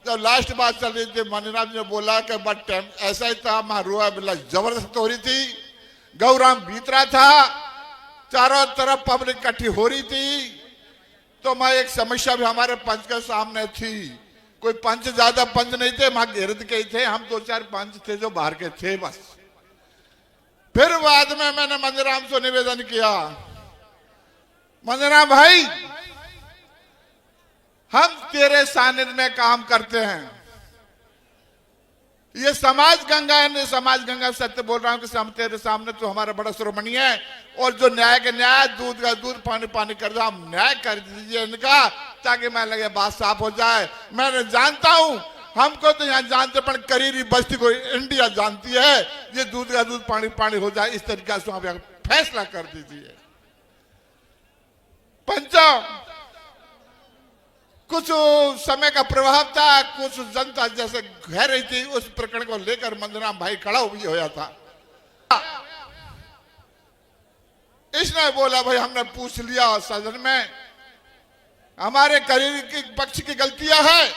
जब लास्ट बात चल रही थी, मनीराम जी ने बोला कि बट टाइम ऐसा ही था, वहां रुआ बिल्ला जबरदस्त हो रही थी, गौराम बीत रहा था, चारों तरफ पब्लिक इकट्ठी हो रही थी। तो मैं एक समस्या भी हमारे पंच के सामने थी, कोई पंच ज्यादा पंच नहीं थे, वहां गिरद के ही थे, हम 2-4 पंच थे जो बाहर के थे बस। फिर बाद में मैंने मंदिराम से निवेदन किया, मंदिराम भाई हम तेरे सानिध्य में काम करते हैं, ये समाज गंगा है, समाज गंगा सत्य बोल रहा हूं कि हम तेरे सामने तो हमारा बड़ा शिरोमणि है, और जो न्याय के न्याय, दूध का दूध पानी पानी कर दो, हम न्याय कर दीजिए इनका, ताकि मैं लगे बात साफ हो जाए। मैं जानता हूं हमको तो यहाँ जानते, पर करीरी बस्ती को इंडिया जानती है, ये दूध का दूध पानी पानी हो जाए, इस तरीके से आप फैसला कर दीजिए। पंचों कुछ समय का प्रभाव था, कुछ जनता जैसे कह रही थी, उस प्रकरण को लेकर मंदिराम भाई खड़ा भी होया था। इसने बोला, भाई हमने पूछ लिया सदन में, हमारे करीर की पक्ष की गलतियां है,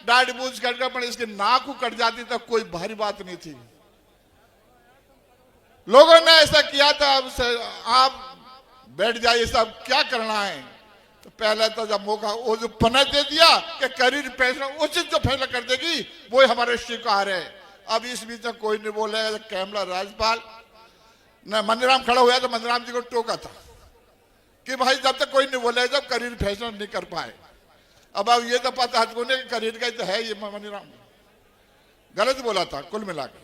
डांट बूझ करके पर इसकी नाक कट जाती तो कोई भारी बात नहीं थी। लोगों ने ऐसा किया था, अब आप बैठ जाइए, सब क्या करना है। तो पहले तो जब मौका वो जो पना दे दिया कि करीर फैसला उचित जो फैसला कर देगी वो हमारे स्वीकार है। अब इस बीच में कोई नहीं बोलेगा, कैमरा राजपाल न मंदिराम खड़ा हुआ तो मंदिराम जी को टोका था कि भाई जब तक कोई नहीं बोले जब करीर फैसला नहीं कर पाए। अब ये तो पता है करीर का तो है, ये मंदिराम गलत बोला था कुल मिलाकर।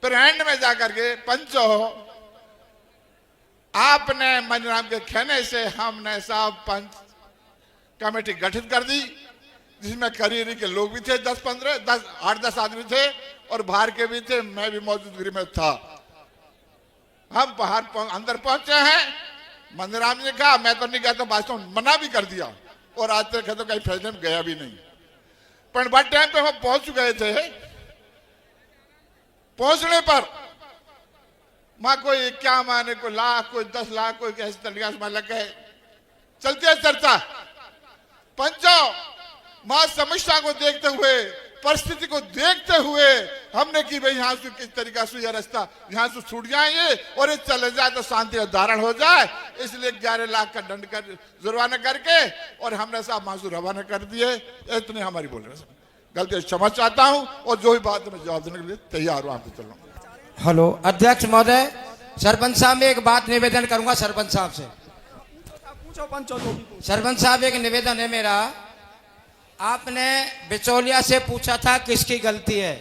फिर एंड में जाकर के पंचों आपने मंदिराम के कहने से हमने साहब पंच कमेटी गठित कर दी, जिसमें करीरी के लोग भी थे 8-10 आदमी थे, और बाहर के भी थे, मैं भी मौजूदगी में था। हम बाहर अंदर पहुंचे हैं, मंदिराम ने कहा मैं तो नहीं गया, तो वास्तव में मना भी कर दिया, और आज तक तो कहीं फैसले में गया भी नहीं। पर बट टाइम पे हम पहुंच गए थे। पहुंचने पर मां कोई क्या माने, कोई लाख, कोई 10 लाख, कोई कैसे तरीका से लग गए, चलती है चर्चा। पंचों मां समस्या को देखते हुए, परिस्थिति को देखते हुए हमने की भाई यहाँ से किस तरीका से यह रास्ता यहाँ से छूट जाएंगे और ये चले जाए तो शांति का धारण हो जाए, इसलिए 11 लाख का दंड कर जुर्माना करके और हमने साहब मासूर रवाना कर दिए। इतने हमारी बोल रहे गलती क्षमा चाहता हूँ, और जो भी बात मैं जवाब देने के लिए तैयार हूँ। आपको चलो। हेलो अध्यक्ष महोदय, सरपंच साहब में एक बात निवेदन करूंगा सरपंच साहब से। सरपंच साहब एक निवेदन है मेरा, आपने बिचौलिया से पूछा था किसकी गलती है,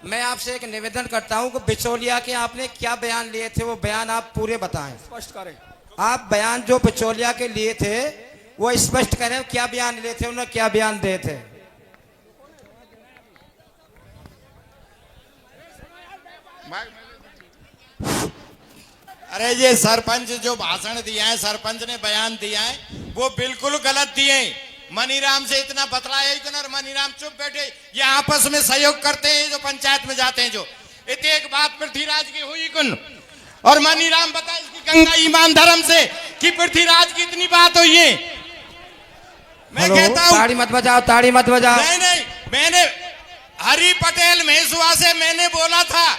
मैं आपसे एक निवेदन करता हूं कि बिचौलिया के आपने क्या बयान लिए थे वो बयान आप पूरे बताएं, स्पष्ट करें। आप बयान जो बिचौलिया के लिए थे वो स्पष्ट करें, क्या बयान लिए थे, उन्होंने क्या बयान दिए थे। अरे ये सरपंच जो भाषण दिया है, सरपंच ने बयान दिया है, वो बिल्कुल गलत दिए। मनीराम से इतना बतलाया, इतना मनीराम चुप बैठे, ये आपस में सहयोग करते हैं जो पंचायत में जाते हैं, जो इतने एक बात पृथ्वीराज की हुई कुन और मनीराम बता इसकी गंगा ईमान धर्म से कि पृथ्वीराज की इतनी बात हुई है। मैं कहता हूं ताड़ी मत बजाओ, ताड़ी मत बजाओ। नहीं, मैंने हरि पटेल महेशुआ से मैंने बोला था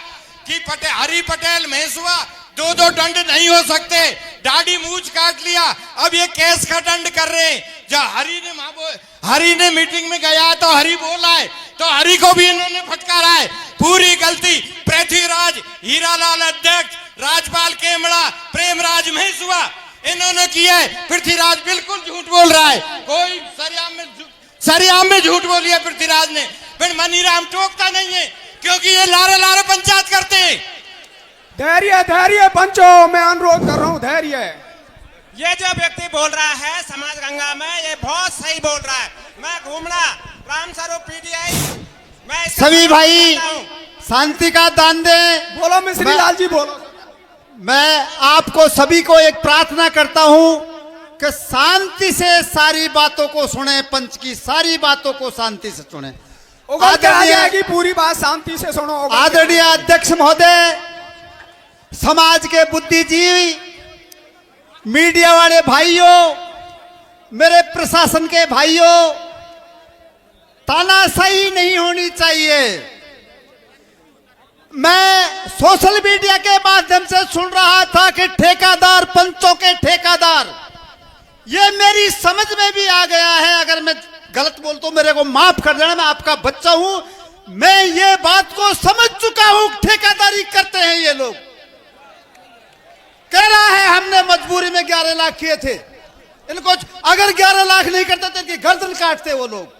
कि हरि पटेल महेशुआ दो दंड नहीं हो सकते, दाढ़ी मूछ काट लिया, अब ये केस का दंड कर रहे हैं। जब हरि ने मीटिंग में गया तो हरि बोला है, तो हरि को भी इन्होंने फटकारा है। पूरी गलती पृथ्वीराज, हीरालाल अध्यक्ष, राजपाल केमड़ा, प्रेमराज महेशुआ इन्होंने किया है। पृथ्वीराज बिल्कुल झूठ बोल रहा है, कोई सरेआम में झूठ बोली है पृथ्वीराज ने, फिर मनीराम टोकता नहीं है क्योंकि ये लारे लारे पंचायत करते हैं। धैर्य धैर्य पंचो, मैं अनुरोध कर रहा हूं धैर्य। ये जो व्यक्ति बोल रहा है समाज गंगा में, ये बहुत सही बोल रहा है। मैं घूमना राम स्वरूप पीटीआई, मैं सभी भाई शांति का दान दे। बोलो मिश्री लाल जी बोलो। मैं आपको सभी को एक प्रार्थना करता हूं कि शांति से सारी बातों को सुने, पंच की सारी बातों को शांति से सुने। आ जाएगी पूरी बात, शांति से सुनो। आदरणीय अध्यक्ष महोदय, समाज के बुद्धिजीवी, मीडिया वाले भाइयों, मेरे प्रशासन के भाइयों, तानाशाही नहीं होनी चाहिए। मैं सोशल मीडिया के माध्यम से सुन रहा था कि ठेकेदार, पंचों के ठेकेदार, ये मेरी समझ में भी आ गया है। अगर मैं गलत बोलता हूं मेरे को माफ कर देना, मैं आपका बच्चा हूं। मैं ये बात को समझ चुका हूं, ठेकेदारी करते हैं ये लोग। कह रहा है हमने मजबूरी में 11 लाख किए थे, इनको अगर 11 लाख नहीं करते तो इनकी गर्दन काटते वो लोग।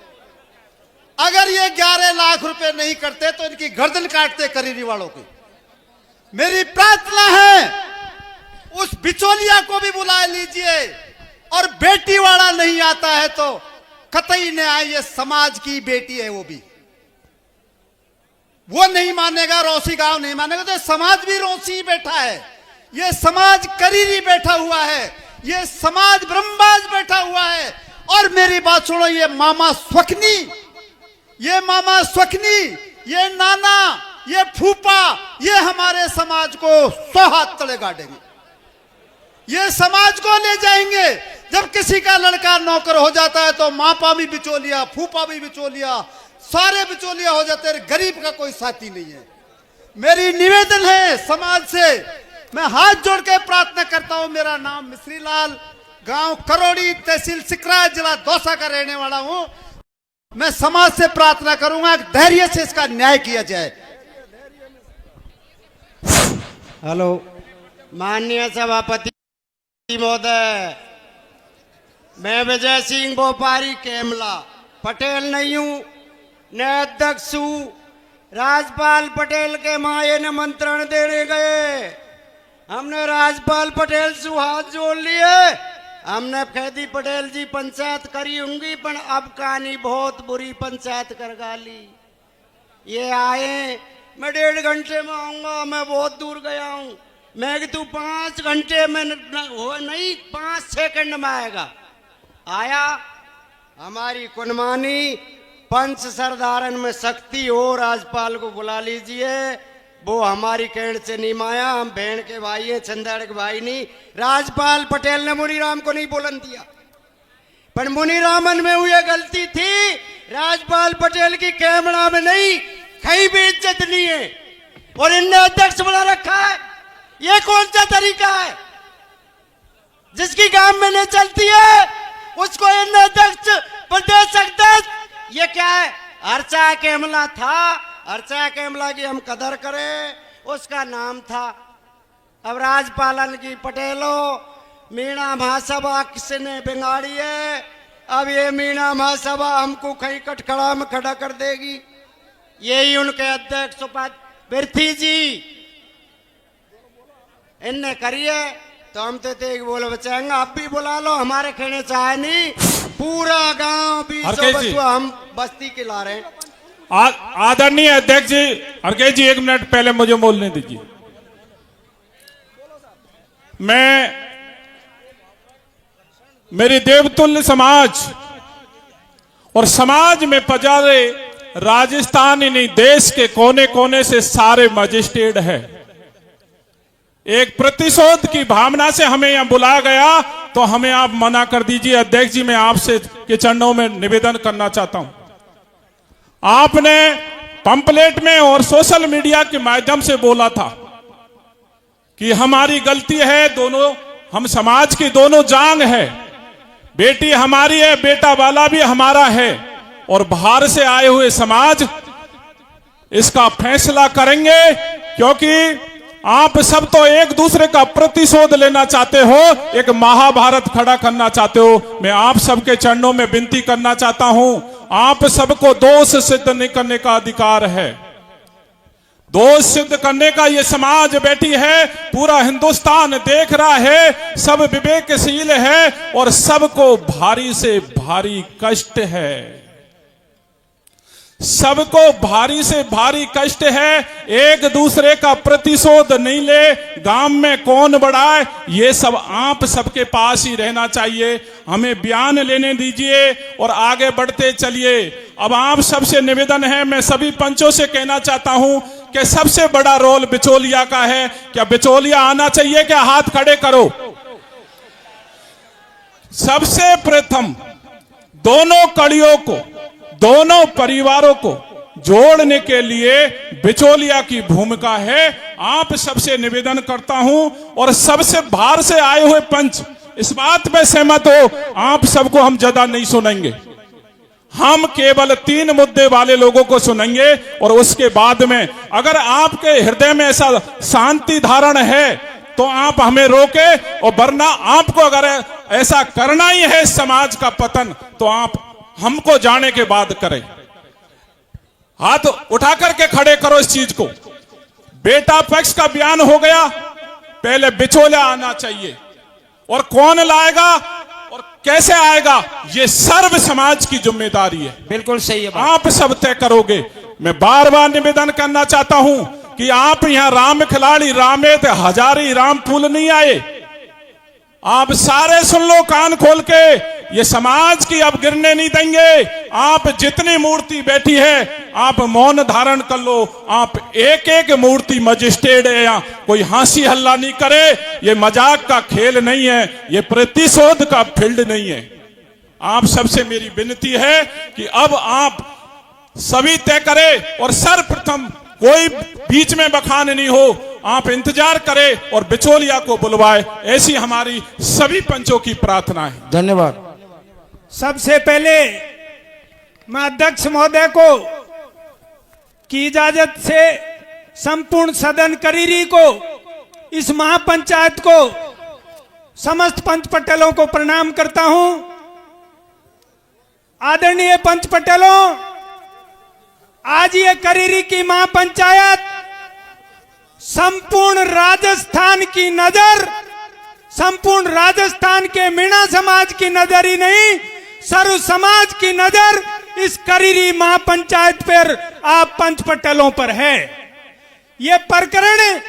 अगर ये 11 लाख रुपए नहीं करते तो इनकी गर्दन काटते करीरी वालों की। मेरी प्रार्थना है उस बिचौलिया को भी बुला लीजिए, और बेटी वाला नहीं आता है तो कतई न आए, ये समाज की बेटी है, वो नहीं मानेगा, रोसी गांव नहीं मानेगा, तो समाज भी रोसी बैठा है, ये समाज करीरी बैठा हुआ है, ये समाज ब्रह्मबाज बैठा हुआ है। और मेरी बात सुनो, ये मामा स्वकनी, ये नाना, ये फूफा, ये हमारे समाज को 100 हाथ तले गाड़ेंगे, ये समाज को ले जाएंगे। जब किसी का लड़का नौकर हो जाता है तो मापा भी बिचौलिया, फूफा भी बिचौलिया, सारे बिचौलिया हो जाते हैं, गरीब का कोई साथी नहीं है। मेरी निवेदन है समाज से, मैं हाथ जोड़ के प्रार्थना करता हूं। मेरा नाम मिश्री लाल, गांव करोड़ी, तहसील सिकरा, जिला दौसा का रहने वाला हूं। मैं समाज से प्रार्थना करूंगा धैर्य से इसका न्याय किया जाए। हेलो माननीय सभापति महोदय, मैं विजय सिंह बोपारी केमला पटेल नहीं हूं, न अध्यक्ष हूं। राजपाल पटेल के माए निमंत्रण देने गए, हमने राजपाल पटेल से हाथ जोड़ लिए, हमने खैदी पटेल जी पंचायत करी होंगी, पर अब कहानी बहुत बुरी पंचायत कर गाली। ये आए, मैं 1.5 घंटे में आऊंगा, मैं बहुत दूर गया हूं। मैं कि तू 5 घंटे में नहीं 5 सेकंड में आएगा। आया, हमारी कुनमानी पंच सरदारन में शक्ति हो, राजपाल को बुला लीजिए। वो हमारी कहने से नहीं माया, हम बहन के भाई हैं, चंदेड़ के भाई नहीं। राजपाल पटेल ने मुनीराम को नहीं बोलन दिया, पर मुनीरामन में हुई गलती थी, राजपाल पटेल की कैमरा में नहीं, कहीं भी इज्जत नहीं है। और इनने अध्यक्ष बना रखा है, ये कौन सा तरीका है? जिसकी गांव में नहीं चलती है उसको इनने अध्यक्ष प्रदेश अध्यक्ष, ये क्या है? अर्चा केमला था, अर्चा केमला की हम कदर करें, उसका नाम था। अब राजपालन की पटेलों, मीणा महासभा किसने बिगाड़ी है? अब ये मीणा महासभा हमको कहीं कटखड़ा में खड़ा कर देगी। यही उनके अध्यक्ष पृथ्वी जी इनने करिए, तो हम तो बोले बचाएंगे। आप भी बुला लो, हमारे कहने चाहे नहीं, पूरा गांव भी हम बस्ती के ला रहे हैं। आदरणीय अध्यक्ष जी, हरकेश जी 1 मिनट पहले मुझे बोलने दीजिए। मेरी देवतुल्य समाज और समाज में पधारे राजस्थान ही नहीं, देश के कोने कोने से सारे मजिस्ट्रेट है। एक प्रतिशोध की भावना से हमें यहां बुलाया गया, तो हमें आप मना कर दीजिए। अध्यक्ष जी, मैं आपसे के चरणों में निवेदन करना चाहता हूं। आपने पंपलेट में और सोशल मीडिया के माध्यम से बोला था कि हमारी गलती है, दोनों हम समाज की दोनों जांग है, बेटी हमारी है, बेटा वाला भी हमारा है, और बाहर से आए हुए समाज इसका फैसला करेंगे, क्योंकि आप सब तो एक दूसरे का प्रतिशोध लेना चाहते हो, एक महाभारत खड़ा करना चाहते हो। मैं आप सबके चरणों में विनती करना चाहता हूं, आप सबको दोष सिद्ध नहीं करने का अधिकार है। दोष सिद्ध करने का ये समाज बैठी है, पूरा हिंदुस्तान देख रहा है, सब विवेकशील है और सबको भारी से भारी कष्ट है, सबको भारी से भारी कष्ट है। एक दूसरे का प्रतिशोध नहीं ले, गांव में कौन बड़ा है, ये सब आप सबके पास ही रहना चाहिए। हमें बयान लेने दीजिए और आगे बढ़ते चलिए। अब आप सबसे निवेदन है, मैं सभी पंचों से कहना चाहता हूं कि सबसे बड़ा रोल बिचौलिया का है। क्या बिचौलिया आना चाहिए? क्या हाथ खड़े करो। सबसे प्रथम दोनों कड़ियों को, दोनों परिवारों को जोड़ने के लिए बिचौलिया की भूमिका है। आप सबसे निवेदन करता हूं, और सबसे बाहर से आए हुए पंच इस बात में सहमत हो, आप सबको हम ज्यादा नहीं सुनेंगे, हम केवल 3 मुद्दे वाले लोगों को सुनेंगे। और उसके बाद में अगर आपके हृदय में ऐसा शांति धारण है तो आप हमें रोके, और वरना आपको अगर ऐसा करना ही है समाज का पतन, तो आप हमको जाने के बाद करें। हाथ उठा करके खड़े करो इस चीज को। बेटा पक्ष का बयान हो गया, पहले बिचौलिया आना चाहिए, और कौन लाएगा और कैसे आएगा, ये सर्व समाज की जिम्मेदारी है। बिल्कुल सही है, आप सब तय करोगे। मैं बार बार निवेदन करना चाहता हूं कि आप यहां राम खिलाड़ी, रामेत हजारी, राम फूल नहीं आए। आप सारे सुन लो कान खोल के, ये समाज की अब गिरने नहीं देंगे। आप जितनी मूर्ति बैठी है, आप मौन धारण कर लो। आप एक एक मूर्ति मजिस्ट्रेट है, यहाँ कोई हंसी हल्ला नहीं करे। ये मजाक का खेल नहीं है, ये प्रतिशोध का फील्ड नहीं है। आप सबसे मेरी विनती है कि अब आप सभी तय करें, और सर्वप्रथम कोई बीच में बखान नहीं हो, आप इंतजार करें और बिचौलिया को बुलवाए, ऐसी हमारी सभी पंचों की प्रार्थना है। धन्यवाद। सबसे पहले मैं अध्यक्ष महोदय को की इजाजत से संपूर्ण सदन करीरी को, इस महापंचायत को, समस्त पंच पटेलों को प्रणाम करता हूं। आदरणीय पंच पटेलों, आज ये करीरी की महापंचायत संपूर्ण राजस्थान की नजर, संपूर्ण राजस्थान के मीणा समाज की नजर ही नहीं, सर्व समाज की नजर इस करीरी महापंचायत पर, आप पंच पटेलों पर है। ये प्रकरण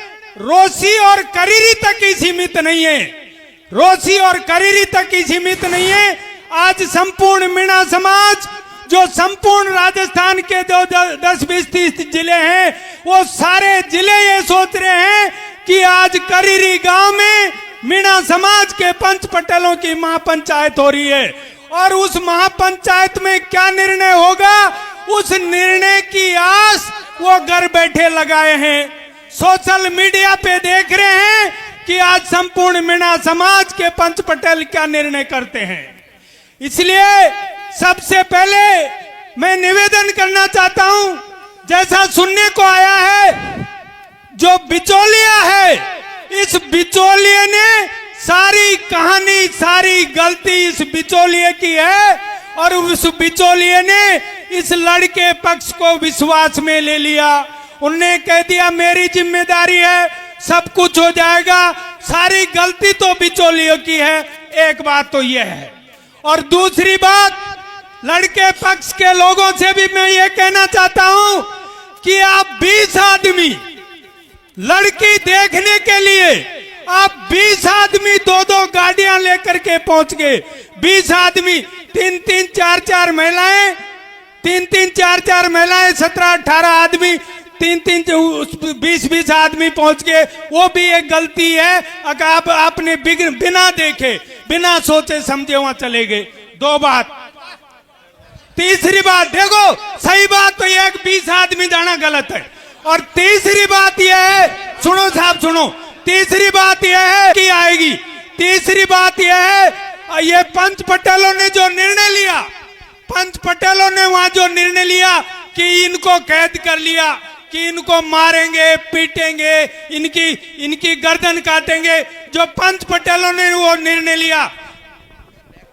रोसी और करीरी तक ही सीमित नहीं है, रोसी और करीरी तक ही सीमित नहीं है। आज संपूर्ण मीणा समाज, जो संपूर्ण राजस्थान के जो 10-20-30 जिले हैं, वो सारे जिले ये सोच रहे हैं कि आज करीरी गांव में मीणा समाज के पंच पटेलों की महापंचायत हो रही है, और उस महापंचायत में क्या निर्णय होगा, उस निर्णय की आस वो घर बैठे लगाए हैं। सोशल मीडिया पे देख रहे हैं कि आज संपूर्ण मीणा समाज के पंच पटेल क्या निर्णय करते हैं। इसलिए सबसे पहले मैं निवेदन करना चाहता हूं, जैसा सुनने को आया है, जो बिचौलिया है, इस बिचौलिए ने सारी कहानी, सारी गलती इस बिचौलिए की है, और उस बिचौलिए ने इस लड़के पक्ष को विश्वास में ले लिया। उनने कह दिया मेरी जिम्मेदारी है, सब कुछ हो जाएगा, सारी गलती तो बिचौलियों की है। एक बात तो यह है, और दूसरी बात, लड़के पक्ष के लोगों से भी मैं ये कहना चाहता हूं कि आप 20 आदमी लड़की देखने के लिए, आप 20 आदमी 2-2 गाड़ियां लेकर के पहुंच गए। 20 आदमी, 3-3, 4-4 महिलाएं, तीन तीन चार चार महिलाएं, 17-18 आदमी, 20-20 आदमी पहुंच गए, वो भी एक गलती है। अगर आपने बिना देखे बिना सोचे समझे वहां चले गए। 2 बात। तीसरी बात देखो, सही बात तो यह 20 आदमी जाना गलत है। और तीसरी बात यह है, सुनो साहब सुनो, तीसरी बात यह है कि आएगी, तीसरी बात यह है, ये पंच पटेलों ने जो निर्णय लिया, पंच पटेलों ने वहां जो निर्णय लिया कि इनको कैद कर लिया, कि इनको मारेंगे, पीटेंगे, इनकी गर्दन काटेंगे, जो पंच पटेलों ने वो निर्णय लिया,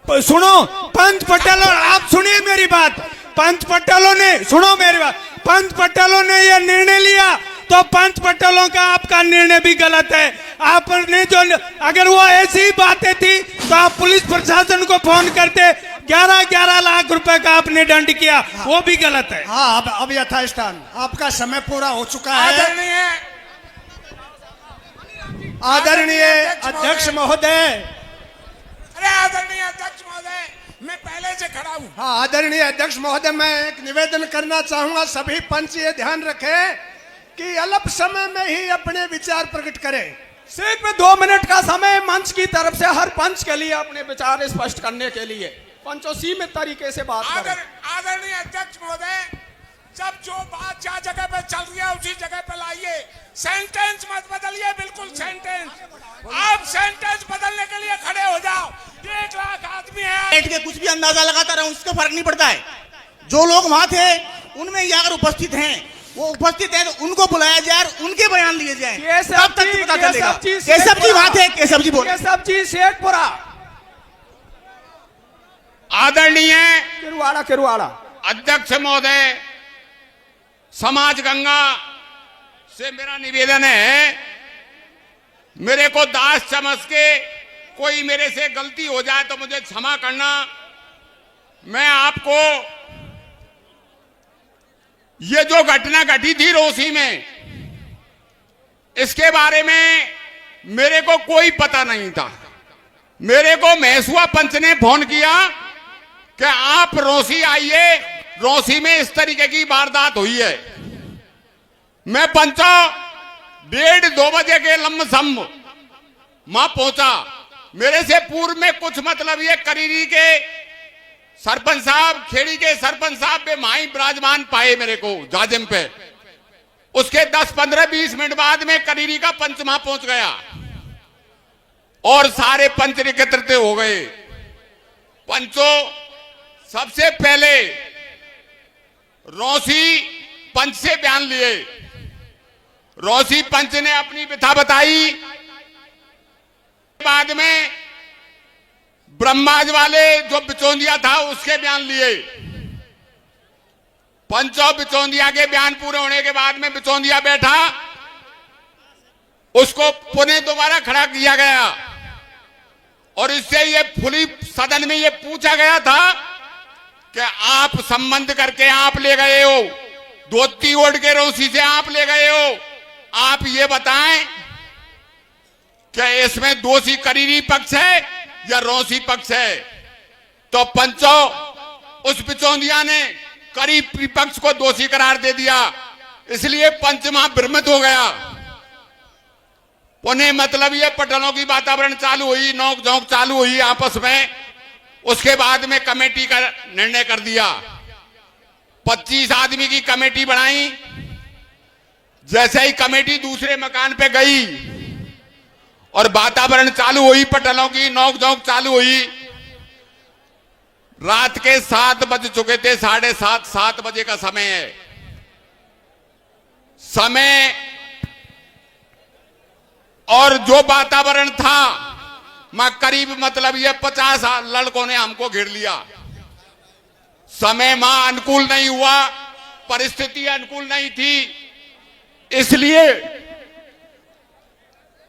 सुनो, पंच पटेलों, आप सुनिए मेरी बात, पंच पटेलों ने, सुनो मेरी बात, पंच पटेलों ने यह निर्णय लिया, तो पंच पटेलों का आपका निर्णय भी गलत है। आपने जो, अगर वो ऐसी बातें थी तो आप पुलिस प्रशासन को फोन करते, 11-11 लाख रुपए का आपने दंड किया, वो भी गलत है। हाँ, अब यथास्थान आपका समय पूरा हो चुका है। आदरणीय अध्यक्ष महोदय, अरे आदरणीय अध्यक्ष महोदय, मैं पहले से खड़ा हूँ। हाँ, आदरणीय अध्यक्ष महोदय, मैं एक निवेदन करना चाहूंगा, सभी पंच ये ध्यान रखें कि अल्प समय में ही अपने विचार प्रकट करें। सिर्फ 2 मिनट का समय मंच की तरफ से हर पंच के लिए अपने विचार स्पष्ट करने के लिए पंचों सीमित तरीके से बात करें। आदरणीय अध्यक्ष महोदय, जब जो बात जहाँ जगह पे चल रही है उसी जगह पे लाइए, सेंटेंस मत बदलिए, बिल्कुल सेंटेंस, आप सेंटेंस बदलने के लिए खड़े हो जाओ। 1 लाख आदमी है, बैठ के कुछ भी अंदाजा लगाता रहा, उसका फर्क नहीं पड़ता है। जो लोग वहां थे उनमें ये अगर उपस्थित हैं, वो उपस्थित है तो उनको बुलाया जाए और उनके बयान लिए जाए, तब तक पता चलेगा। केशव जी बात है, केशव जी बोल। केशव जी शेखपुरा, आदरणीय किरुआड़ा अध्यक्ष महोदय, समाज गंगा से मेरा निवेदन है, मेरे को दास समझ के कोई मेरे से गलती हो जाए तो मुझे क्षमा करना। मैं आपको ये जो घटना घटी थी रोसी में, इसके बारे में मेरे को कोई पता नहीं था। मेरे को महेसुआ पंच ने फोन किया कि आप रोसी आइए, रोसी में इस तरीके की वारदात हुई है। मैं पंचा 1:30-2 बजे के लमसम वहां पहुंचा। मेरे से पूर्व में कुछ मतलब ये करीरी के सरपंच साहब, खेड़ी के सरपंच साहब पे माई विराजमान पाए मेरे को जाजिम पे। उसके 10-15-20 मिनट बाद में करीरी का पंच वहां पहुंच गया और सारे पंच एकत्रित हो गए। पंचों सबसे पहले रोसी पंच से बयान लिए। रोसी पंच ने अपनी व्यथा बताई, बाद में ब्रह्माज वाले जो बिचौंदिया था उसके बयान लिए। पंचों बिचौंदिया के बयान पूरे होने के बाद में बिचौंदिया बैठा, उसको पुनः दोबारा खड़ा किया गया और इससे ये खुली सदन में ये पूछा गया था कि आप संबंध करके आप ले गए हो, धोती ओढ़ के रोसी से आप ले गए हो, आप ये बताएं क्या इसमें दोषी करीरी पक्ष है या रोसी पक्ष है। तो पंचों उस बिचौंदिया ने करीब पक्ष को दोषी करार दे दिया, इसलिए पंच वहां भ्रमित हो गया। उन्हें मतलब ये पटलों की वातावरण चालू हुई, नोक झोंक चालू हुई आपस में। उसके बाद में कमेटी का निर्णय कर दिया, 25 आदमी की कमेटी बनाई। जैसे ही कमेटी दूसरे मकान पे गई और वातावरण चालू हुई, पटलों की नोक झोंक चालू हुई। रात के 7 बज चुके थे, 7:30 बजे का समय है। समय और जो वातावरण था, मैं करीब मतलब ये 50 लड़कों ने हमको घेर लिया। समय मां अनुकूल नहीं हुआ, परिस्थिति अनुकूल नहीं थी, इसलिए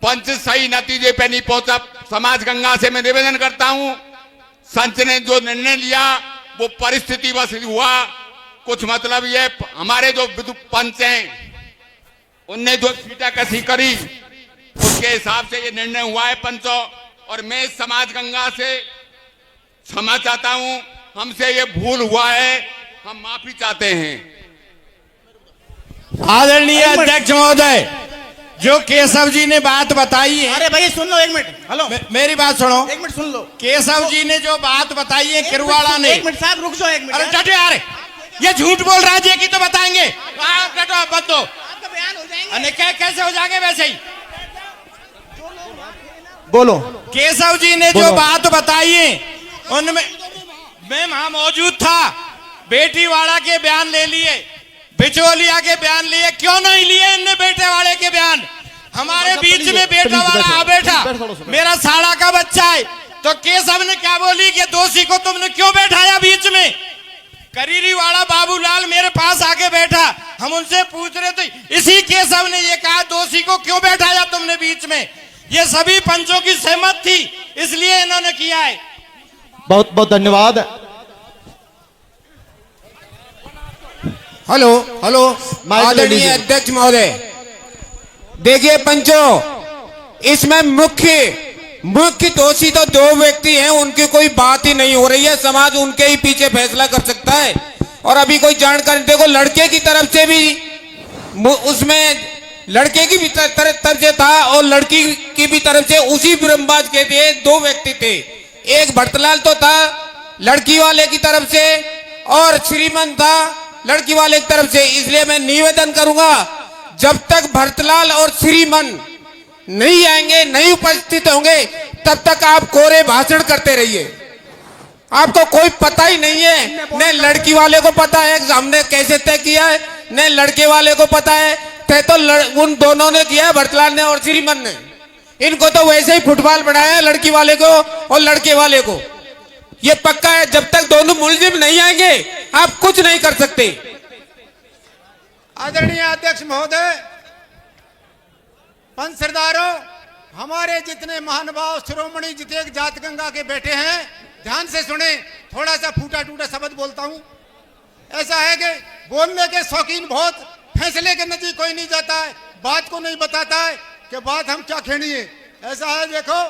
पंच सही नतीजे पे नहीं पहुंचा। समाज गंगा से मैं निवेदन करता हूं, संच ने जो निर्णय लिया वो परिस्थिति बस हुआ। कुछ मतलब ये हमारे जो पंच हैं उनने जो सीटाकशी करी उसके हिसाब से ये निर्णय हुआ है पंचों। और मैं समाज गंगा से क्षमा चाहता हूं, हमसे ये भूल हुआ है, हम माफी चाहते हैं। आदरणीय अध्यक्ष महोदय, जो केशव जी ने बात बताई है, अरे भाई सुन लो, एक मिनट, हेलो, मेरी बात सुनो, एक मिनट सुन लो। केशव जी ने जो बात बताई है किरवाड़ा ने, एक मिनट साहब रुक जाओ, एक मिनट। अरे डटे यार, ये झूठ बोल रहा है, ये की तो बताएंगे। आप डटो, आप बंद दो। आपका बयान हो जाएंगे। कैसे हो जाएंगे वैसे ही। बोलो। केशव जी ने जो बात बताई है उनमें मैं वहां मौजूद था। बेटीवाड़ा के बयान ले लिए, बिचौलिया के बयान लिए, क्यों नहीं लिए इनने बेटे वाले के बयान? हमारे बीच में बेटा वाला आ बैठा, मेरा साला का बच्चा है, तो केशव ने क्या बोली कि दोषी को तुमने क्यों बैठाया बीच में? करीरी वाला बाबूलाल मेरे पास आके बैठा, हम उनसे पूछ रहे थे, इसी केशव ने ये कहा दोषी को क्यों बैठाया तुमने बीच में? ये सभी पंचों की सहमत थी, इसलिए इन्होंने किया है। बहुत बहुत धन्यवाद। हेलो हेलो, आदरणीय अध्यक्ष महोदय, देखिए पंचों, इसमें मुख्य दोषी तो दो व्यक्ति हैं, उनकी कोई बात ही नहीं हो रही है। समाज उनके ही पीछे फैसला कर सकता है। और अभी कोई जानकारी देखो, लड़के की तरफ से भी उसमें लड़के की भी तरफ से था और लड़की की भी तरफ से उसी ब्रह्मबाज के थे, दो व्यक्ति थे। एक भरतलाल तो था लड़की वाले की तरफ से और श्रीमन था लड़की वाले की तरफ से। इसलिए मैं निवेदन करूंगा, जब तक भरतलाल और श्रीमन नहीं आएंगे, नहीं उपस्थित होंगे, तब तक आप कोरे भाषण करते रहिए। आपको कोई पता ही नहीं है, न लड़की वाले को पता है हमने कैसे तय किया है, न लड़के वाले को पता है। तय तो उन दोनों ने किया है, भरतलाल ने और श्रीमन ने। इनको तो वैसे ही फुटबॉल बनाया, लड़की वाले को और लड़के वाले को। ये पक्का है, जब तक दोनों मुलजिम नहीं आएंगे आप कुछ नहीं कर सकते। आदरणीय अध्यक्ष महोदय, पंच सरदारों, हमारे जितने महानुभाव शिरोमणि जितेक जात गंगा के बैठे हैं, ध्यान से सुने। थोड़ा सा फूटा टूटा शब्द बोलता हूं। ऐसा है कि बोलने के शौकीन बहुत, फैसले के नजदीक कोई नहीं जाता है, बात को नहीं बताता है कि बात हम क्या खेनी है। ऐसा है, देखो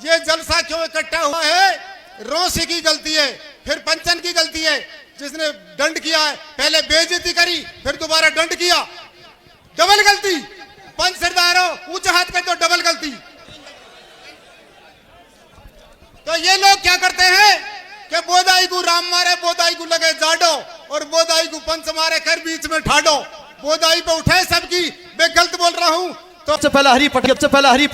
ये जलसा क्यों इकट्ठा हुआ है, रोसी की गलती है, फिर पंचन की गलती है, जिसने दंड किया है, पहले बेइज्जती करी फिर दोबारा दंड किया, डबल गलती। पंच सरदारों, ऊंचा हाथ कर दो, डबल गलती। तो ये लोग क्या करते हैं कि बोदाई को राम मारे, बोदाई को लगे जाडो, और बोदाई को पंच मारे कर बीच में ठाडो। बोदाई पे उठे सबकी, मैं गलत बोल रहा हूं तो सबसे पहला हरी